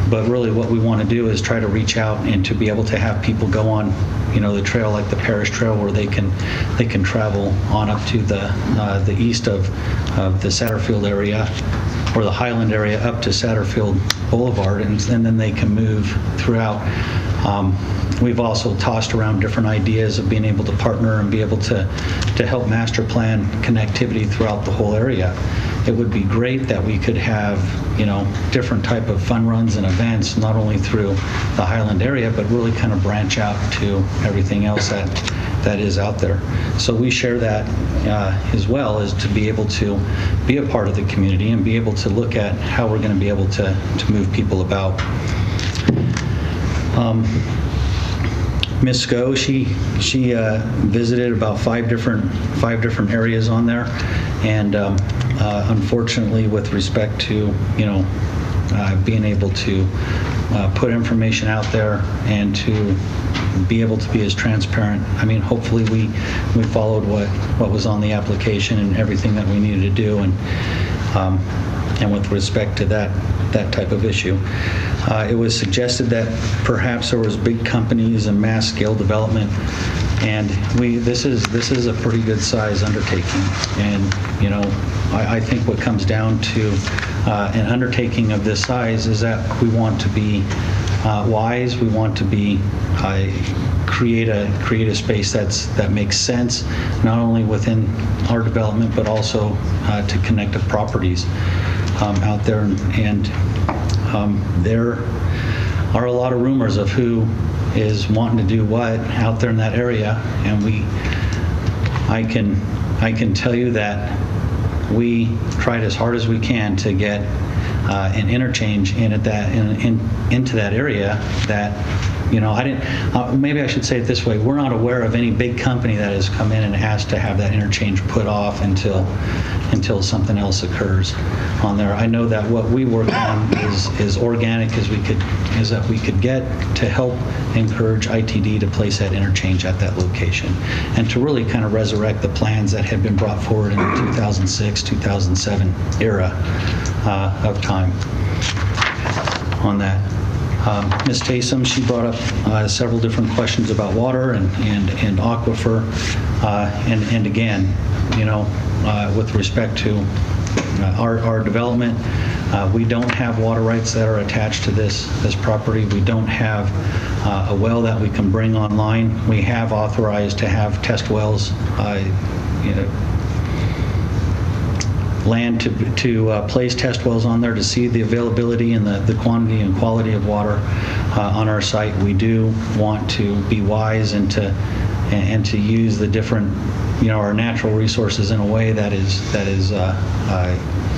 But really what we want to do is try to reach out and to be able to have people go on, the trail like the Parish Trail, where they can travel on up to the east of the Satterfield area or the Highland area up to Satterfield Boulevard, and then they can move throughout. We've also tossed around different ideas of being able to partner and be able to help master plan connectivity throughout the whole area. It would be great that we could have, different type of fun runs and events, not only through the Highland area, but really kind of branch out to everything else that is out there. So we share that as well, as to be able to be a part of the community and be able to look at how we're going to be able to move people about. Ms. Sko, she visited about five different areas on there, and unfortunately, with respect to being able to put information out there and to be able to be as transparent. I mean, hopefully we followed what was on the application and everything that we needed to do, and with respect to that type of issue. It was suggested that perhaps there was big companies and mass scale development, and this is a pretty good size undertaking. And I think what comes down to an undertaking of this size is that we want to be wise. We want to be create a space that makes sense, not only within our development but also to connected properties out there. And there are a lot of rumors of who is wanting to do what out there in that area, and I can tell you that we tried as hard as we can to get an interchange into that area that, I didn't, maybe I should say it this way, we're not aware of any big company that has come in and asked to have that interchange put off until something else occurs on there. I know that what we work on is organic as that we could get to help encourage ITD to place that interchange at that location and to really kind of resurrect the plans that had been brought forward in the 2006, 2007 era of time on that. Ms. Taysom, she brought up several different questions about water and aquifer, and again, with respect to our development, we don't have water rights that are attached to this property. We don't have a well that we can bring online. We have authorized to have test wells, land to place test wells on there to see the availability and the quantity and quality of water on our site. We do want to be wise and to and to use the different, our natural resources in a way that is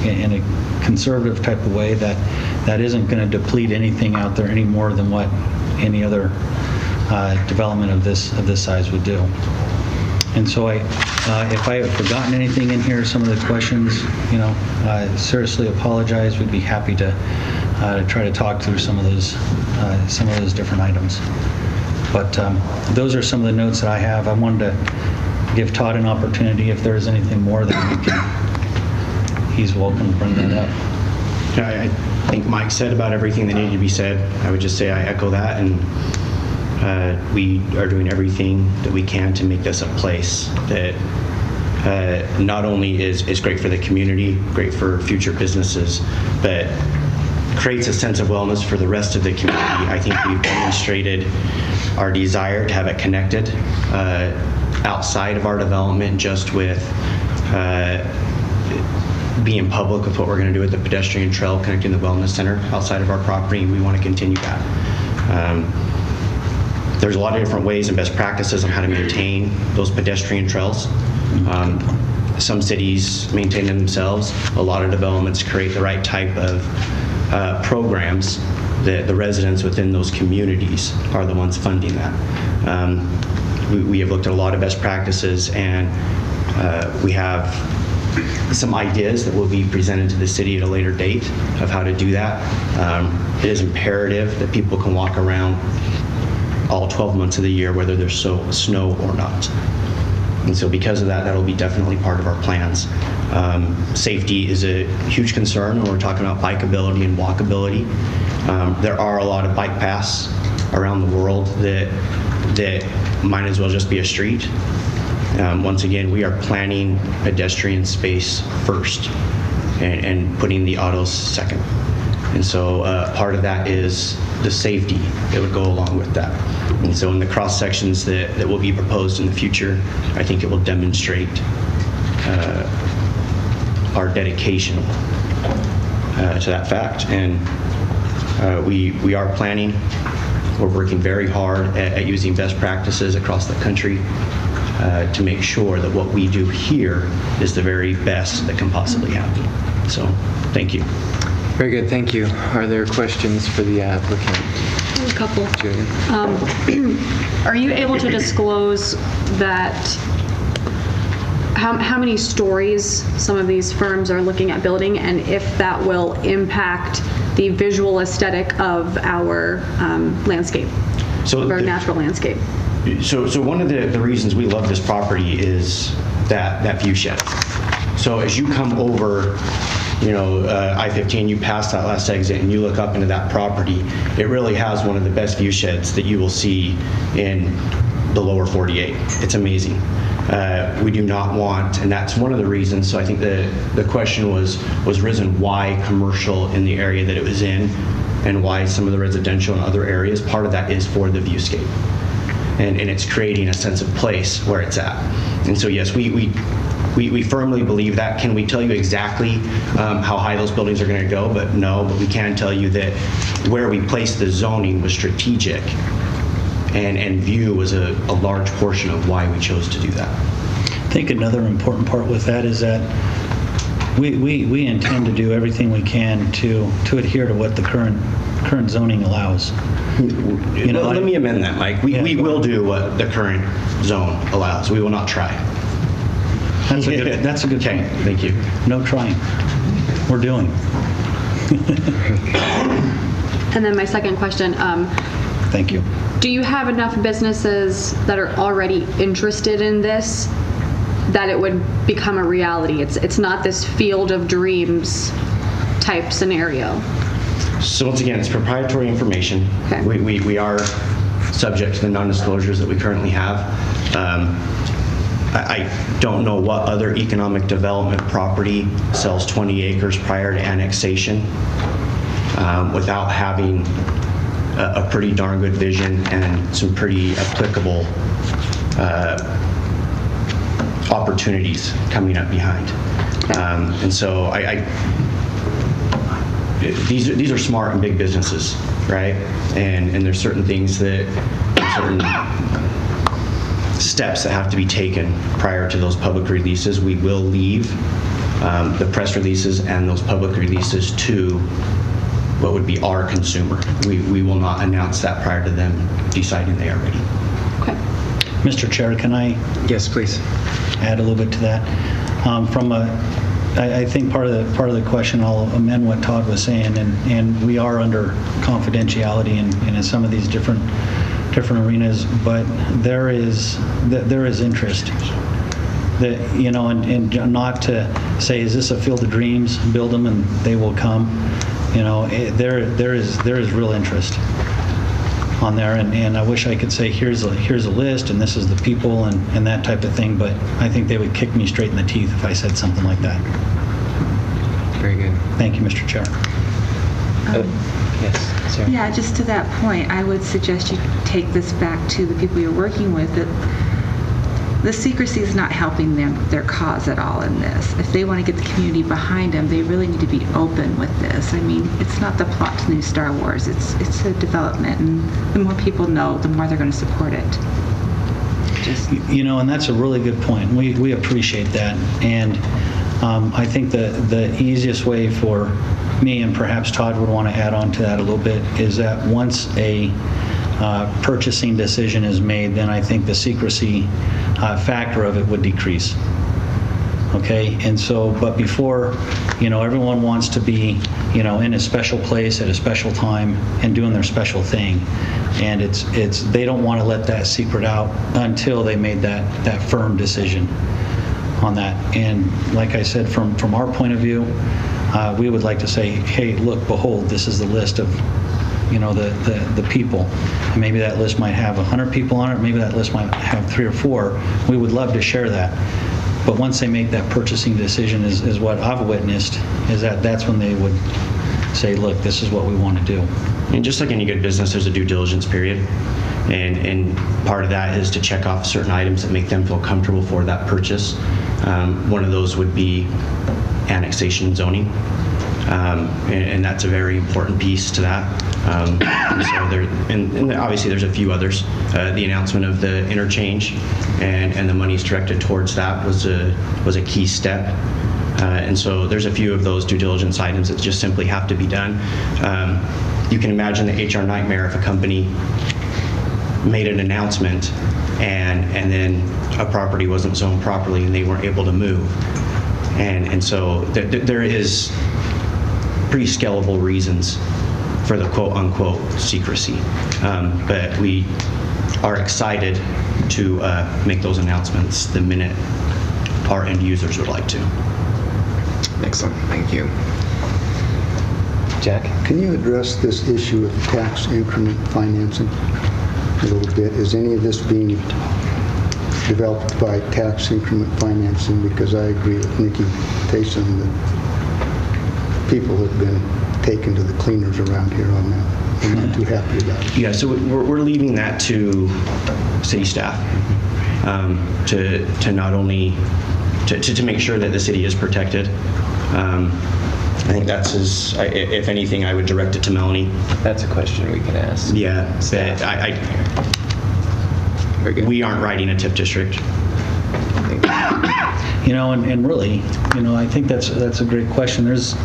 in a conservative type of way that isn't going to deplete anything out there any more than what any other development of this size would do. And so if I have forgotten anything in here, some of the questions, I seriously apologize. We'd be happy to try to talk through some of those different items. But those are some of the notes that I have. I wanted to give Todd an opportunity. If there's anything more that he's welcome to bring that up. I think Mike said about everything that needed to be said. I would just say I echo that, and we are doing everything that we can to make this a place that not only is great for the community, great for future businesses, but creates a sense of wellness for the rest of the community. I think we've demonstrated our desire to have it connected outside of our development, just with being public with what we're going to do with the pedestrian trail connecting the wellness center outside of our property. We want to continue that. There's a lot of different ways and best practices on how to maintain those pedestrian trails. Some cities maintain them themselves. A lot of developments create the right type of programs that the residents within those communities are the ones funding that. We have looked at a lot of best practices, and we have some ideas that will be presented to the city at a later date of how to do that. It is imperative that people can walk around all 12 months of the year, whether there's snow or not. And so because of that, that'll be definitely part of our plans. Safety is a huge concern when we're talking about bikeability and walkability. There are a lot of bike paths around the world that might as well just be a street. Once again, we are planning pedestrian space first and putting the autos second. And so part of that is the safety that would go along with that. And so in the cross sections that will be proposed in the future, I think it will demonstrate our dedication to that fact. And we are planning. We're working very hard at using best practices across the country to make sure that what we do here is the very best that can possibly happen. So, thank you. Very good, thank you. Are there questions for the applicant? A couple. Julia? Are you able to disclose that how many stories some of these firms are looking at building, and if that will impact the visual aesthetic of our landscape, of our natural landscape? So one of the reasons we love this property is that view shed. So as you come over, I-15, you pass that last exit and you look up into that property, it really has one of the best view sheds that you will see in the lower 48. It's amazing. We do not want, and that's one of the reasons, so I think the question was risen, why commercial in the area that it was in, and why some of the residential in other areas. Part of that is for the viewscape. And it's creating a sense of place where it's at. And so yes, we firmly believe that. Can we tell you exactly how high those buildings are going to go? But no, but we can tell you that where we placed the zoning was strategic, and view was a large portion of why we chose to do that. I think another important part with that is that we intend to do everything we can to adhere to what the current zoning allows. Let me amend that, Mike. We will do what the current zone allows. We will not try. That's a good point. Thank you. No trying. We're doing. And then my second question. Thank you. Do you have enough businesses that are already interested in this that it would become a reality? It's not this field of dreams type scenario. So once again, it's proprietary information. Okay. We are subject to the non-disclosures that we currently have. I don't know what other economic development property sells 20 acres prior to annexation without having a pretty darn good vision and some pretty applicable opportunities coming up behind. And so these are smart and big businesses, right? And there's certain things that certain steps that have to be taken prior to those public releases. We will leave the press releases and those public releases to what would be our consumer. We will not announce that prior to them deciding they are ready. Okay. Mr. Chair, can I? Yes, please. Add a little bit to that. I think part of the question, I'll amend what Todd was saying, and we are under confidentiality in some of these different arenas, but there is interest. That, you know, and not to say, is this a field of dreams? Build them and they will come. You know, there is real interest on there, and I wish I could say here's a list and this is the people and that type of thing, but I think they would kick me straight in the teeth if I said something like that. Very good. Thank you, Mr. Chair. Yes, Sarah. Yeah, just to that point, I would suggest you take this back to the people you're working with, that the secrecy is not helping their cause at all in this. If they want to get the community behind them, they really need to be open with this. I mean, it's not the plot to the new Star Wars. It's a development, and the more people know, the more they're going to support it. You know, and that's a really good point. We appreciate that, and I think the easiest way for me, and perhaps Todd would want to add on to that a little bit, is that once a purchasing decision is made, then I think the secrecy factor of it would decrease. Okay, and so, but before, you know, everyone wants to be, you know, in a special place at a special time and doing their special thing, and it's they don't want to let that secret out until they made that firm decision on that. And like I said, from our point of view, we would like to say, hey, look, behold, this is the list of, you know, the people. And maybe that list might have 100 people on it, maybe that list might have 3 or 4. We would love to share that. But once they make that purchasing decision, is what I've witnessed, is that's when they would say, look, this is what we want to do. And just like any good business, there's a due diligence period. And part of that is to check off certain items that make them feel comfortable for that purchase. One of those would be annexation zoning. And that's a very important piece to that. And obviously there's a few others. The announcement of the interchange and the monies directed towards that was a key step. And so there's a few of those due diligence items that just simply have to be done. You can imagine the HR nightmare if a company made an announcement and then a property wasn't zoned properly and they weren't able to move. And so there is pretty scalable reasons for the quote-unquote secrecy. But we are excited to make those announcements the minute our end users would like to. Excellent, thank you. Jack? Can you address this issue of tax increment financing a little bit? Is any of this being developed by tax increment financing? Because I agree with Nikki Taysom that people have been taken to the cleaners around here on that. I'm not too happy about it. Yeah, so we're leaving that to city staff to not only to make sure that the city is protected. I think that's if anything, I would direct it to Melanie. That's a question we can ask. Yeah, we aren't writing a TIF district. You know, and really, you know, I think that's a great question. There's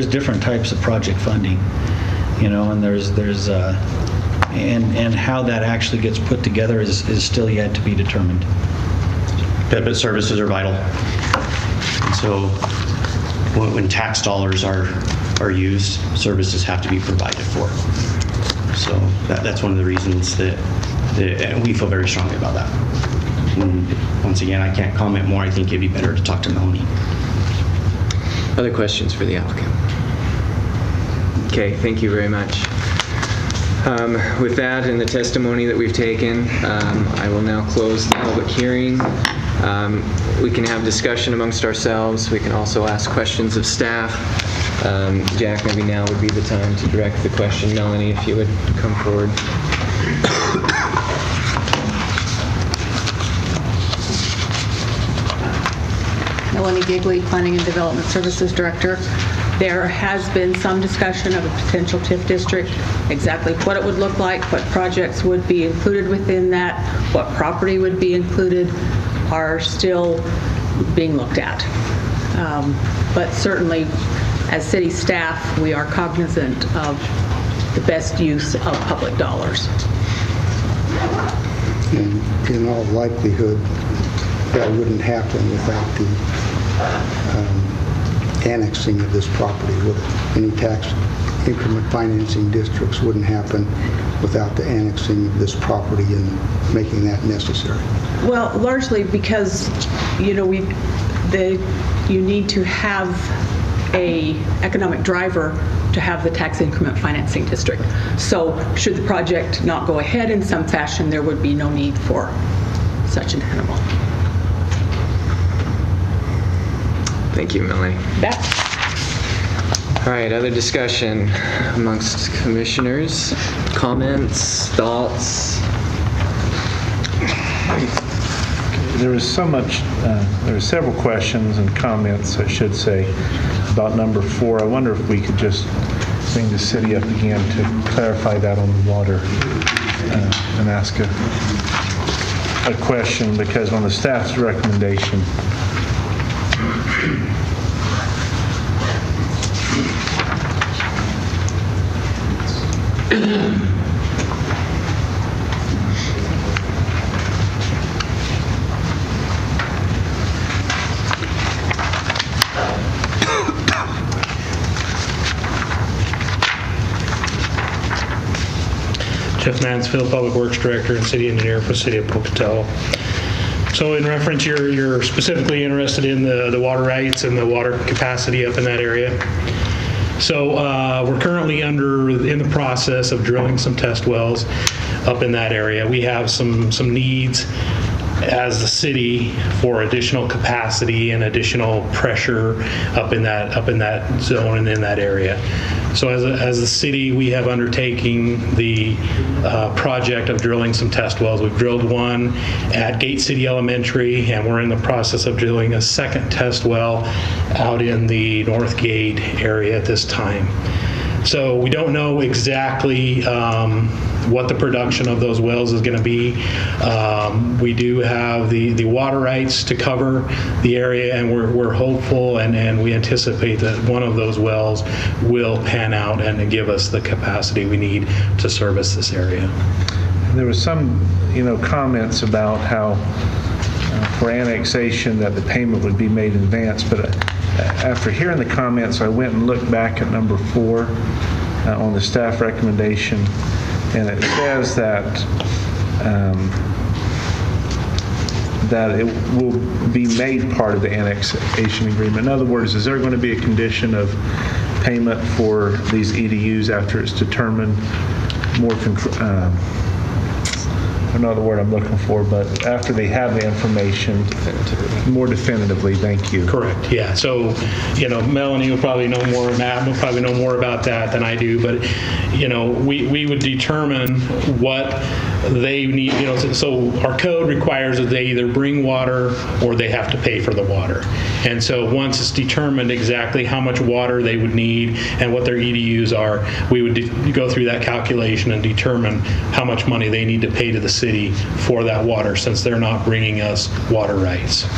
different types of project funding, you know, and and how that actually gets put together is still yet to be determined. But services are vital. And so when tax dollars are used, services have to be provided for. So that's one of the reasons that and we feel very strongly about that. And once again, I can't comment more. I think it'd be better to talk to Melanie. Other questions for the applicant? Okay, thank you very much. With that and the testimony that we've taken, I will now close the public hearing. We can have discussion amongst ourselves. We can also ask questions of staff. Jack, maybe now would be the time to direct the question. Melanie, if you would come forward. Melanie Gigley, Planning and Development Services Director. There has been some discussion of a potential TIF district, exactly what it would look like, what projects would be included within that, what property would be included, are still being looked at. But certainly, as city staff, we are cognizant of the best use of public dollars. And in all likelihood, that wouldn't happen without the annexing of this property, would it? Any tax increment financing districts wouldn't happen without the annexing of this property and making that necessary. Well, largely because, you know, you need to have a economic driver to have the tax increment financing district. So should the project not go ahead in some fashion, there would be no need for such an animal. Thank you, Melanie. Back. All right, other discussion amongst commissioners, comments, thoughts? There was there were several questions and comments, I should say, about number 4. I wonder if we could just bring the city up again to clarify that on the water and ask a question, because on the staff's recommendation, Jeff Mansfield, Public Works Director and City Engineer for the City of Pocatello. So in reference, you're specifically interested in the water rights and the water capacity up in that area. So we're currently in the process of drilling some test wells up in that area. We have some needs as the city for additional capacity and additional pressure up in that zone and in that area. So as the city, we have undertaken the project of drilling some test wells. We've drilled one at Gate City Elementary, and we're in the process of drilling a second test well out in the North Gate area at this time. So we don't know exactly what the production of those wells is going to be. We do have the water rights to cover the area, and we're hopeful and we anticipate that one of those wells will pan out and give us the capacity we need to service this area. there was some, comments about how for annexation that the payment would be made in advance, but after hearing the comments, I went and looked back at number 4 on the staff recommendation, and it says that that it will be made part of the annexation agreement. In other words, is there going to be a condition of payment for these EDUs after it's determined more, I don't know the word I'm looking for, but after they have the information more definitively? Thank you. Correct. Yeah. So, Melanie will probably know more, Matt will probably know more about that than I do, but, we would determine what they need, so our code requires that they either bring water or they have to pay for the water. And so once it's determined exactly how much water they would need and what their EDUs are, we would go through that calculation and determine how much money they need to pay to the city for that water, since they're not bringing us water rights.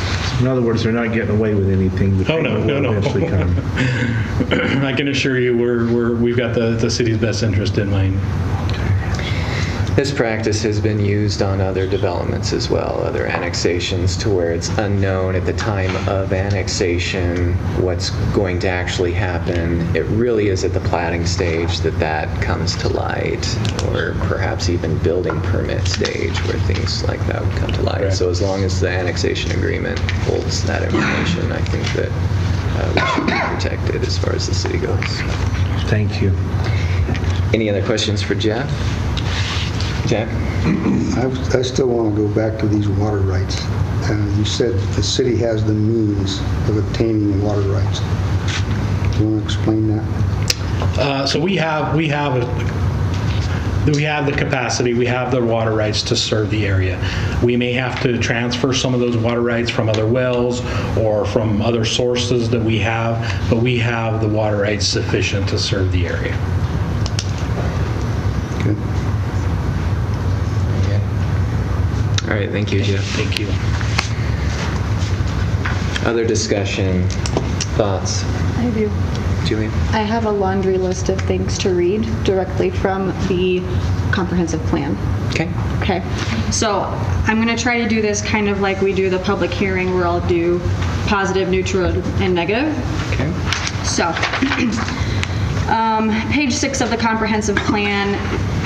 In other words, they're not getting away with anything. Oh, no. Eventually come. I can assure you we've got the city's best interest in mind. This practice has been used on other developments as well, other annexations, to where it's unknown at the time of annexation what's going to actually happen. It really is at the platting stage that comes to light, or perhaps even building permit stage where things like that would come to light. Correct. So as long as the annexation agreement holds that information, I think that we should be protected as far as the city goes. Thank you. Any other questions for Jeff? Jack? I still want to go back to these water rights. You said the city has the means of obtaining water rights. Do you want to explain that? So we have we have the capacity, we have the water rights to serve the area. We may have to transfer some of those water rights from other wells or from other sources that we have, but we have the water rights sufficient to serve the area. Good. All right, thank you, Jeff. Thank you. Other discussion, thoughts? I do. Julie? I have a laundry list of things to read directly from the comprehensive plan. Okay. Okay. So I'm going to try to do this kind of like we do the public hearing where I'll do positive, neutral, and negative. Okay. So page 6 of the comprehensive plan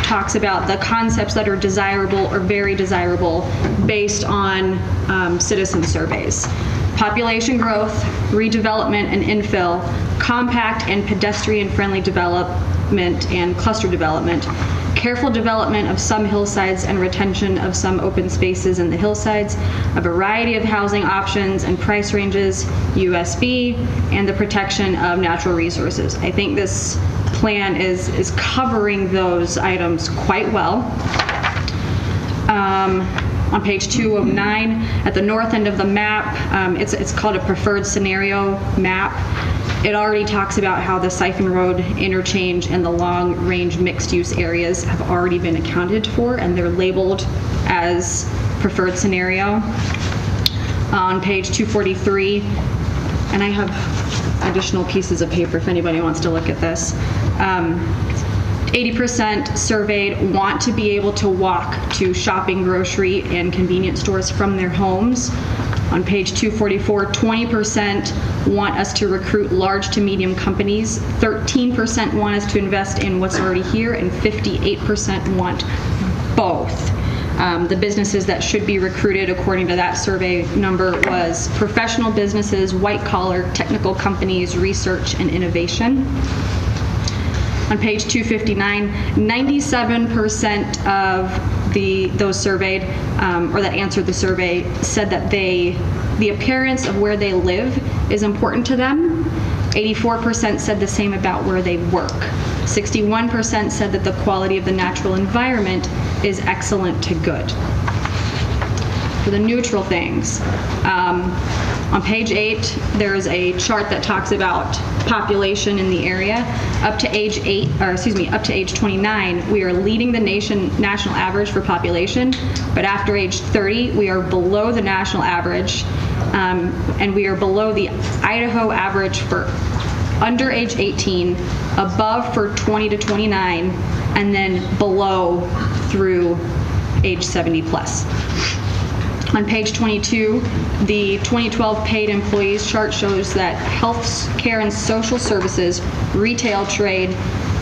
talks about the concepts that are desirable or very desirable based on citizen surveys. Population growth, redevelopment and infill, compact and pedestrian-friendly development and cluster development, careful development of some hillsides and retention of some open spaces in the hillsides, a variety of housing options and price ranges, USB, and the protection of natural resources. I think this plan is covering those items quite well. On page 209, at the north end of the map, it's called a preferred scenario map. It already talks about how the Siphon Road interchange and the long-range mixed-use areas have already been accounted for, and they're labeled as preferred scenario. On page 243, and I have additional pieces of paper if anybody wants to look at this. 80% surveyed want to be able to walk to shopping, grocery, and convenience stores from their homes. On page 244, 20% want us to recruit large to medium companies, 13% want us to invest in what's already here, and 58% want both. The businesses that should be recruited according to that survey number was professional businesses, white collar, technical companies, research, and innovation. On page 259, 97% of those surveyed, or that answered the survey, said that the appearance of where they live is important to them. 84% said the same about where they work. 61% said that the quality of the natural environment is excellent to good. For the neutral things, on page 8, there is a chart that talks about population in the area. Up to age 29, we are leading the national average for population, but after age 30, we are below the national average, and we are below the Idaho average for under age 18, above for 20 to 29, and then below through age 70 plus. On page 22, the 2012 paid employees chart shows that health care and social services, retail, trade,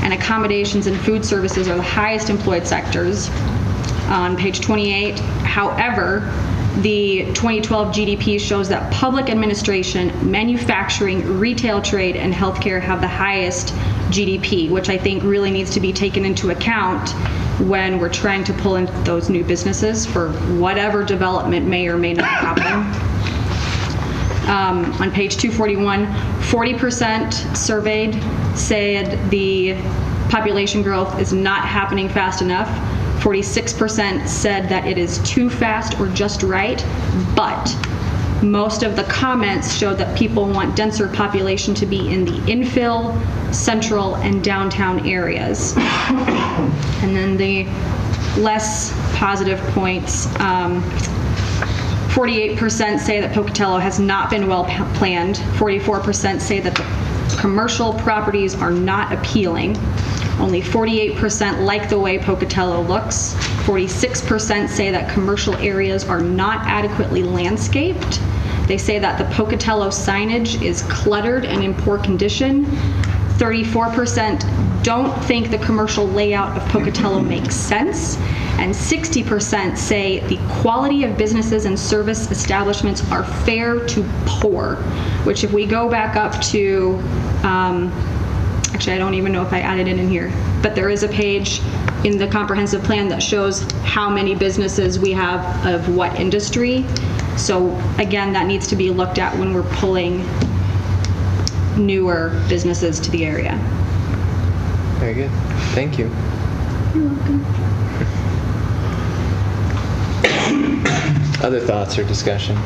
and accommodations and food services are the highest employed sectors. On page 28, however, the 2012 GDP shows that public administration, manufacturing, retail, trade, and healthcare have the highest GDP, which I think really needs to be taken into account when we're trying to pull in those new businesses for whatever development may or may not happen. On page 241, 40% surveyed said the population growth is not happening fast enough. 46% said that it is too fast or just right, but most of the comments showed that people want denser population to be in the infill, central, and downtown areas. And then the less positive points, 48% say that Pocatello has not been well planned. 44% say that the commercial properties are not appealing. Only 48% like the way Pocatello looks. 46% say that commercial areas are not adequately landscaped. They say that the Pocatello signage is cluttered and in poor condition. 34% don't think the commercial layout of Pocatello makes sense. And 60% say the quality of businesses and service establishments are fair to poor, which if we go back up to, actually, I don't even know if I added it in here, but there is a page in the comprehensive plan that shows how many businesses we have of what industry. So again, that needs to be looked at when we're pulling newer businesses to the area. Very good. Thank you. Other thoughts or discussion?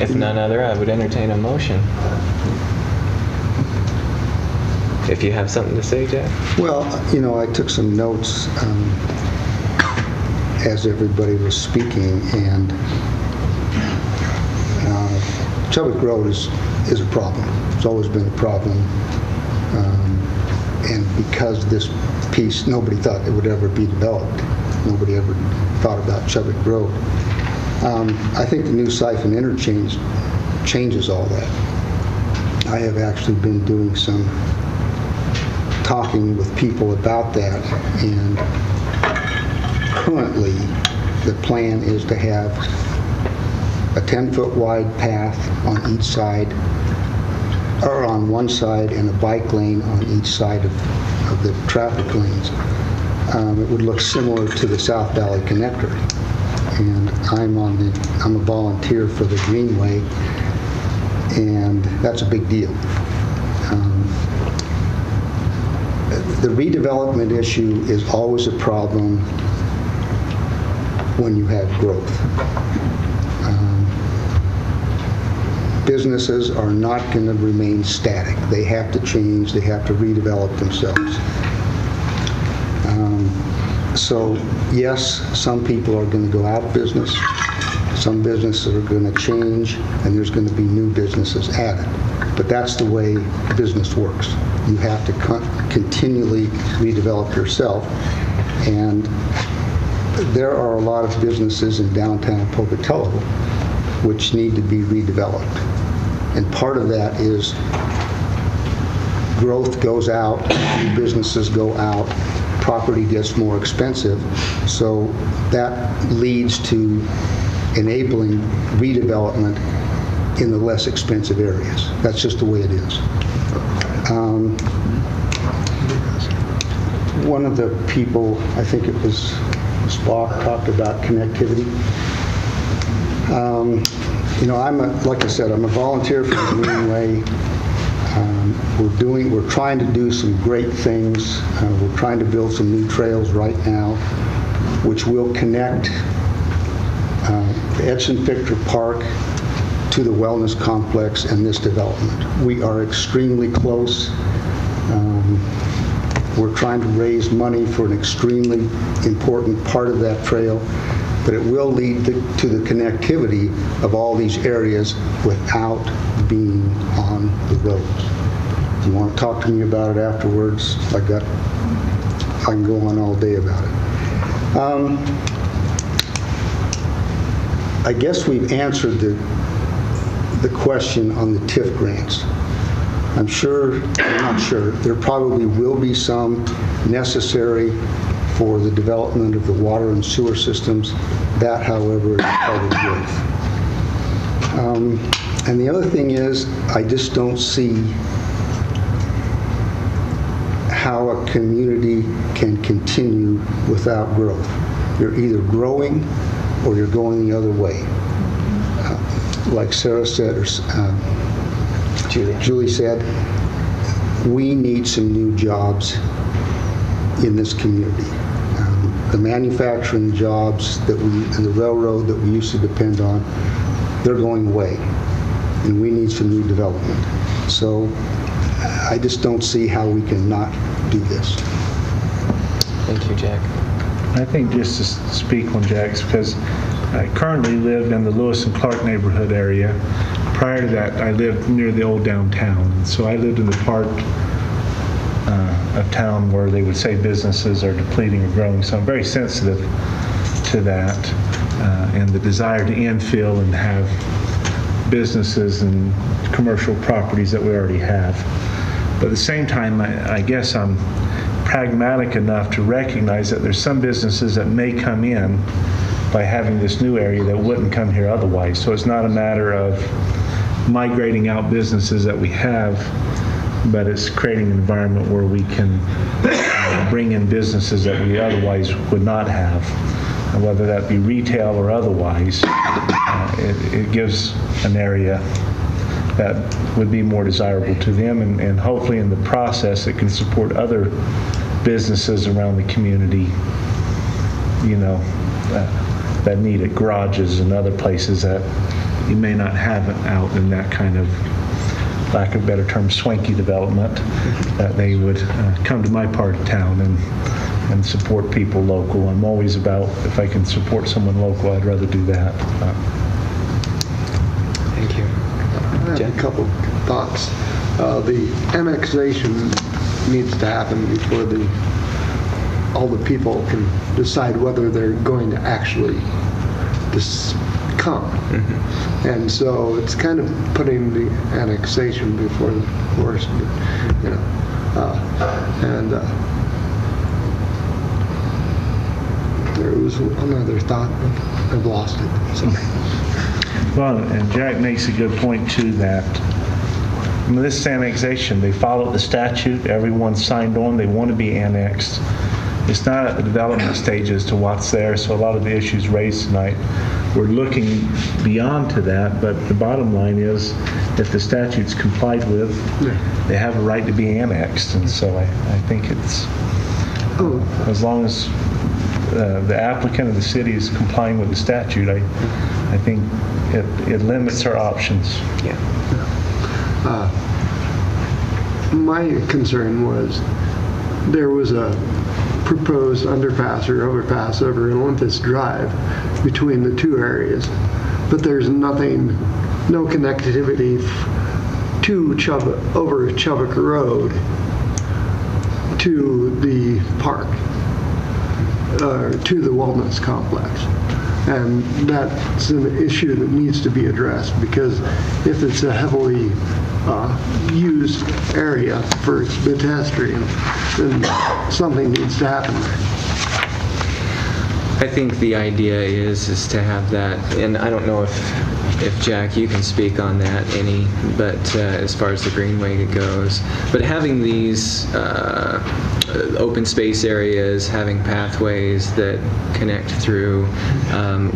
If none other, I would entertain a motion. If you have something to say, Jack? Well, I took some notes as everybody was speaking, and Chubbuck Road is a problem. It's always been a problem. And because this piece, nobody thought it would ever be developed. Nobody ever thought about Chubbuck Road. I think the new siphon interchange changes all that. I have actually been doing some talking with people about that, and currently the plan is to have a 10-foot wide path on each side, or on one side, and a bike lane on each side of the traffic lanes. It would look similar to the South Valley Connector. And I'm a volunteer for the Greenway, and that's a big deal. The redevelopment issue is always a problem when you have growth. Businesses are not going to remain static. They have to change. They have to redevelop themselves. So yes, some people are going to go out of business. Some businesses are going to change, and there's going to be new businesses added. But that's the way business works. You have to continually redevelop yourself. And there are a lot of businesses in downtown Pocatello which need to be redeveloped. And part of that is growth goes out, new businesses go out, property gets more expensive, so that leads to enabling redevelopment in the less expensive areas. That's just the way it is. One of the people, I think it was Spock, talked about connectivity. Like I said, I'm a volunteer for the Greenway. We're trying to do some great things. We're trying to build some new trails right now, which will connect the Edson Victor Park to the wellness complex and this development. We are extremely close. We're trying to raise money for an extremely important part of that trail, but it will lead to the connectivity of all these areas without being on the roads. If you want to talk to me about it afterwards, I can go on all day about it. I guess we've answered the question on the TIF grants. I'm not sure, there probably will be some necessary for the development of the water and sewer systems. That, however, is part of growth. And the other thing is, I just don't see how a community can continue without growth. You're either growing or you're going the other way. Like Sarah said, or Julie said, we need some new jobs in this community. The manufacturing jobs and the railroad that we used to depend on, they're going away, and we need some new development. So I just don't see how we can not do this. Thank you, Jack. I think just to speak on Jack's, because I currently live in the Lewis and Clark neighborhood area. Prior to that, I lived near the old downtown. And so I lived in the part of town where they would say businesses are depleting or growing. So I'm very sensitive to that and the desire to infill and have businesses and commercial properties that we already have. But at the same time, I guess I'm pragmatic enough to recognize that there's some businesses that may come in by having this new area that wouldn't come here otherwise. So it's not a matter of migrating out businesses that we have, but it's creating an environment where we can bring in businesses that we otherwise would not have. And whether that be retail or otherwise, it gives an area that would be more desirable to them, and hopefully in the process it can support other businesses around the community, that need it, garages and other places that you may not have it out in that kind of, lack of a better term, swanky development, that they would come to my part of town and support people local. I'm always about, if I can support someone local, I'd rather do that. Thank you. I have a couple thoughts. The annexation needs to happen before all the people can decide whether they're going to actually come. And so it's kind of putting the annexation before the horse, there was another thought, but I've lost it. Sorry. Well, and Jack makes a good point too, that this annexation, they followed the statute, everyone signed on, they want to be annexed. It's not at the development stage as to what's there, so a lot of the issues raised tonight, we're looking beyond to that, but the bottom line is, if the statute's complied with, they have a right to be annexed, and so I think it's, as long as the applicant of the city is complying with the statute, I think it limits our options. Yeah. My concern was there was a proposed underpass or overpass over Olympus Drive between the two areas, but there's no connectivity to over Chubbuck Road to the park, to the Wellness Complex. And that's an issue that needs to be addressed, because if it's a heavily used area for pedestrians, then something needs to happen there. I think the idea is to have that, and I don't know if Jack, you can speak on that any, but as far as the greenway goes, but having these open space areas, having pathways that connect through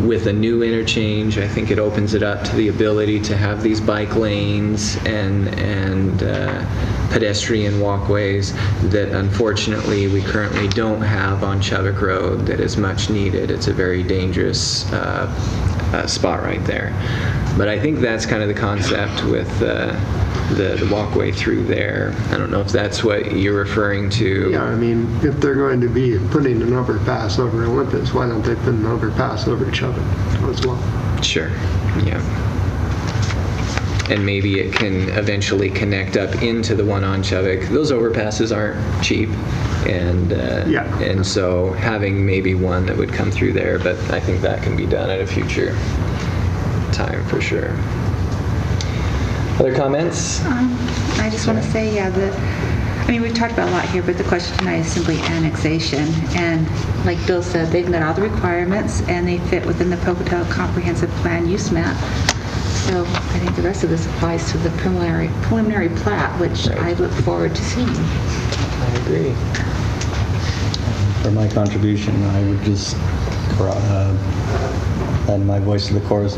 with a new interchange, I think it opens it up to the ability to have these bike lanes and pedestrian walkways that unfortunately we currently don't have on Chubbuck Road that is much needed. It's a very dangerous spot right there. But I think that's kind of the concept with the walkway through there. I don't know if that's what you're referring to. Yeah, I mean, if they're going to be putting an overpass over Olympus, why don't they put an overpass over Chubbuck as well? Sure, yeah. And maybe it can eventually connect up into the one on Chubbuck. Those overpasses aren't cheap, and so having maybe one that would come through there, but I think that can be done at a future time for sure. Other comments? I just want to say, we've talked about a lot here, but the question tonight is simply annexation. And like Bill said, they've met all the requirements and they fit within the Pocatello Comprehensive Plan use map. So I think the rest of this applies to the preliminary plat, which I look forward to seeing. I agree. For my contribution, I would just lend my voice to the chorus.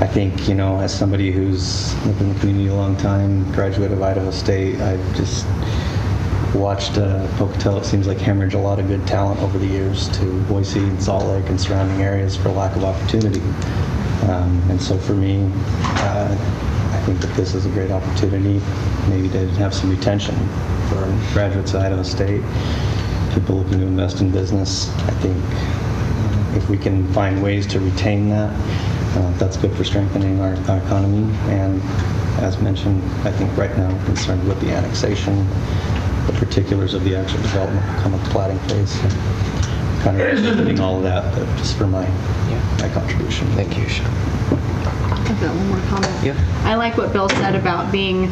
I think, as somebody who's lived in the community a long time, graduate of Idaho State, I've just watched Pocatello, it seems like, hemorrhage a lot of good talent over the years to Boise and Salt Lake and surrounding areas for lack of opportunity. And so for me, I think that this is a great opportunity maybe to have some retention for graduates of Idaho State, people looking to invest in business. I think if we can find ways to retain that, that's good for strengthening our economy. And as mentioned, I think right now we're concerned with the annexation. The particulars of the actual development will come at the platting phase. So kind of revisiting all of that, but just for my contribution. Thank you, Sean. I've got one more comment. Yeah. I like what Bill said about being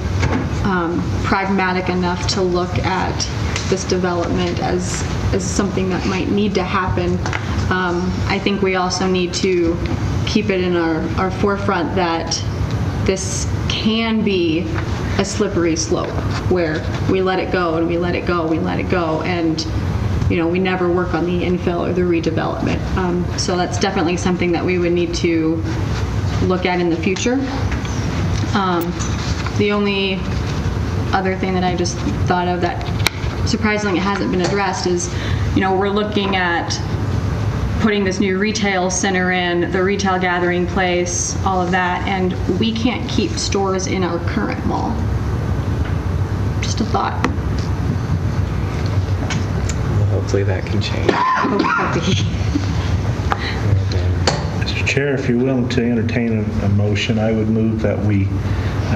pragmatic enough to look at this development as something that might need to happen. I think we also need to keep it in our forefront that this can be a slippery slope where we let it go and we let it go, we let it go, and we never work on the infill or the redevelopment. So that's definitely something that we would need to look at in the future. The only other thing that I just thought of that surprisingly hasn't been addressed is, we're looking at putting this new retail center in, the retail gathering place, all of that, and we can't keep stores in our current mall. Just a thought. Hopefully that can change. Mr. Chair, if you're willing to entertain a motion, I would move that we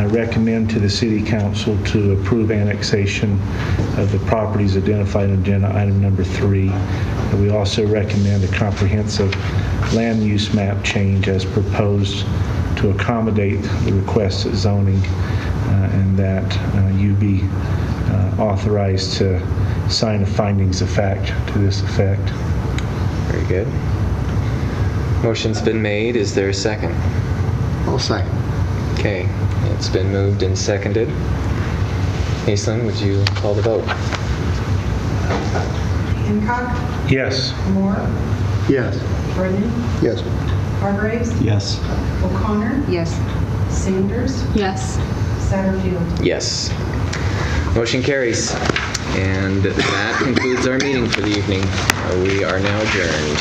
recommend to the City Council to approve annexation of the properties identified in agenda item number 3. And we also recommend a comprehensive land use map change as proposed to accommodate the requested zoning, and that you be authorized to sign the findings of fact to this effect. Very good. Motion's been made. Is there a second? I'll second. Okay, it's been moved and seconded. Aislinn, would you call the vote? Hancock, Yes. Moore, Yes. Brennan, Yes. Hargraves, Yes. O'Connor, Yes. Sanders, Yes. Satterfield. Yes. Motion carries. And that concludes our meeting for the evening. We are now adjourned.